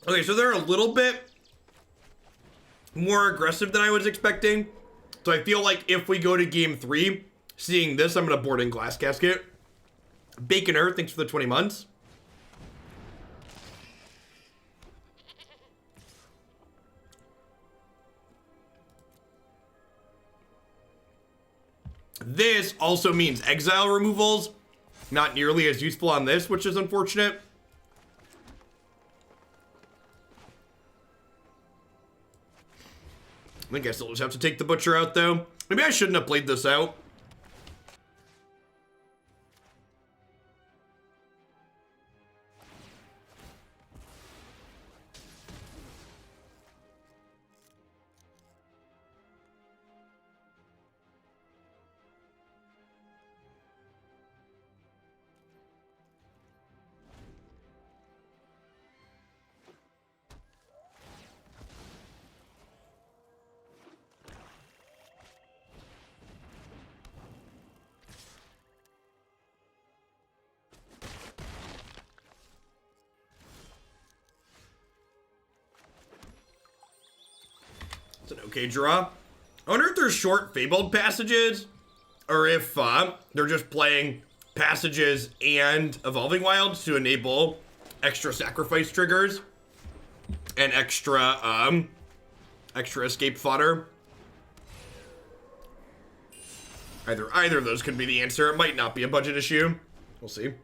Okay, so they're a little bit more aggressive than I was expecting. So I feel like if we go to game 3, seeing this, I'm going to board in Glass Casket. Bacon Earth, thanks for the 20 months. This also means exile removals. Not nearly as useful on this, which is unfortunate. I think I still just have to take the Butcher out, though. Maybe I shouldn't have played this out. It's an okay draw. I wonder if they're short Fabled Passages, or if they're just playing Passages and Evolving Wilds to enable extra sacrifice triggers and extra escape fodder. Either of those could be the answer. It might not be a budget issue. We'll see.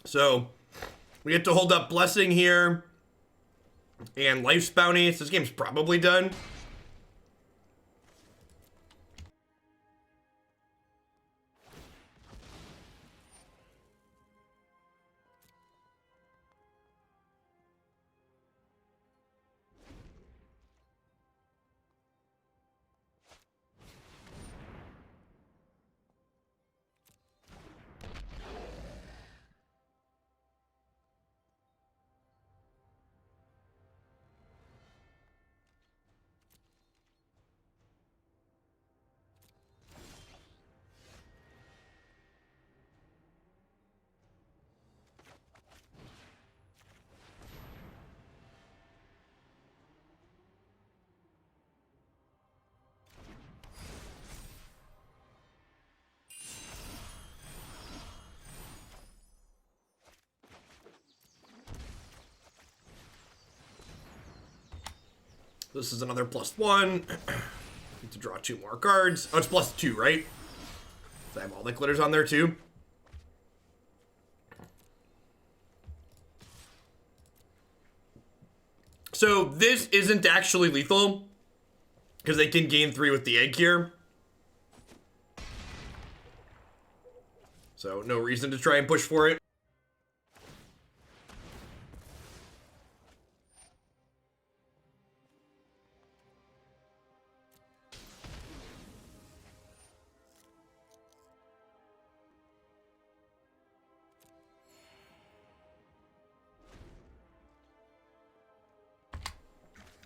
So, we get to hold up Blessing here. And Life's Bounty. So this game's probably done. This is another +1. Need to draw 2 more cards. Oh, it's +2, right? So I have all the glitters on there too. So this isn't actually lethal because they can gain 3 with the egg here. So no reason to try and push for it.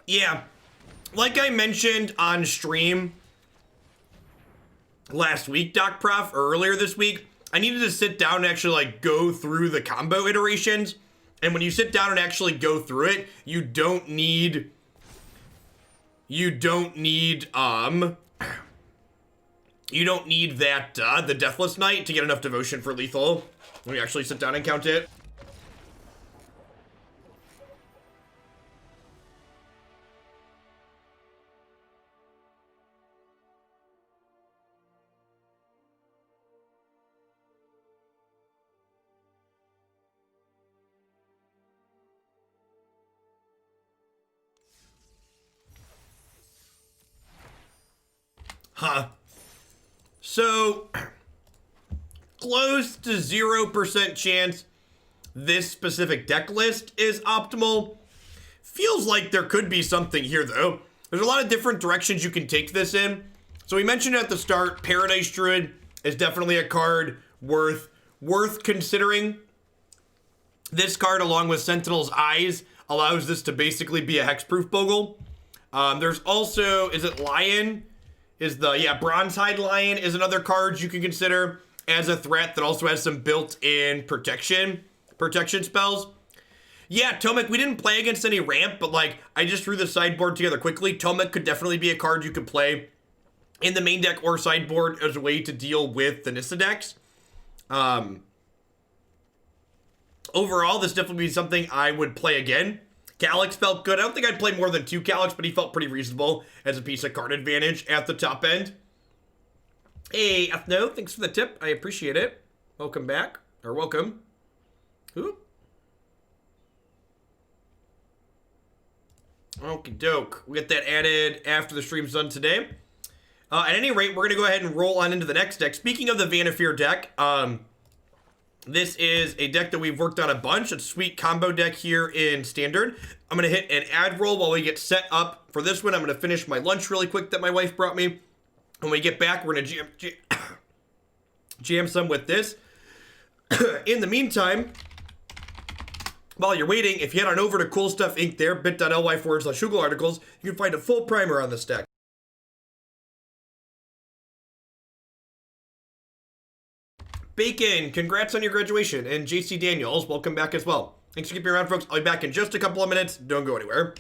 Yeah, like I mentioned on stream last week, Doc Prof, or earlier this week, I needed to sit down and actually like go through the combo iterations. And when you sit down and actually go through it, you don't need that the Deathless Knight to get enough devotion for lethal. When you actually sit down and count it. Huh. So, close to 0% chance this specific deck list is optimal. Feels like there could be something here, though. There's a lot of different directions you can take this in. So we mentioned at the start, Paradise Druid is definitely a card worth considering. This card, along with Sentinel's Eyes, allows this to basically be a hexproof Bogle. There's also, is it Lion? Bronzehide Lion is another card you can consider as a threat that also has some built-in protection spells. Yeah, Tomek, we didn't play against any ramp, but like, I just threw the sideboard together quickly. Tomek could definitely be a card you could play in the main deck or sideboard as a way to deal with the Nissa decks. Overall, this definitely be something I would play again. Calix felt good. I don't think I'd play more than 2 Calix, but he felt pretty reasonable as a piece of card advantage at the top end. Hey, Ethno, thanks for the tip. I appreciate it. Welcome back. Or welcome. Ooh. Okie doke. We'll get that added after the stream's done today. At any rate, we're going to go ahead and roll on into the next deck. Speaking of the Vanafear deck, this is a deck that we've worked on a bunch. It's a sweet combo deck here in Standard. I'm going to hit an ad roll while we get set up for this one. I'm going to finish my lunch really quick that my wife brought me. When we get back, we're going to jam some with this. In the meantime, while you're waiting, if you head on over to Cool Stuff Inc. there, bit.ly/Google articles, you can find a full primer on this deck. Bacon, congrats on your graduation. And JC Daniels, welcome back as well. Thanks for keeping me around, folks. I'll be back in just a couple of minutes. Don't go anywhere.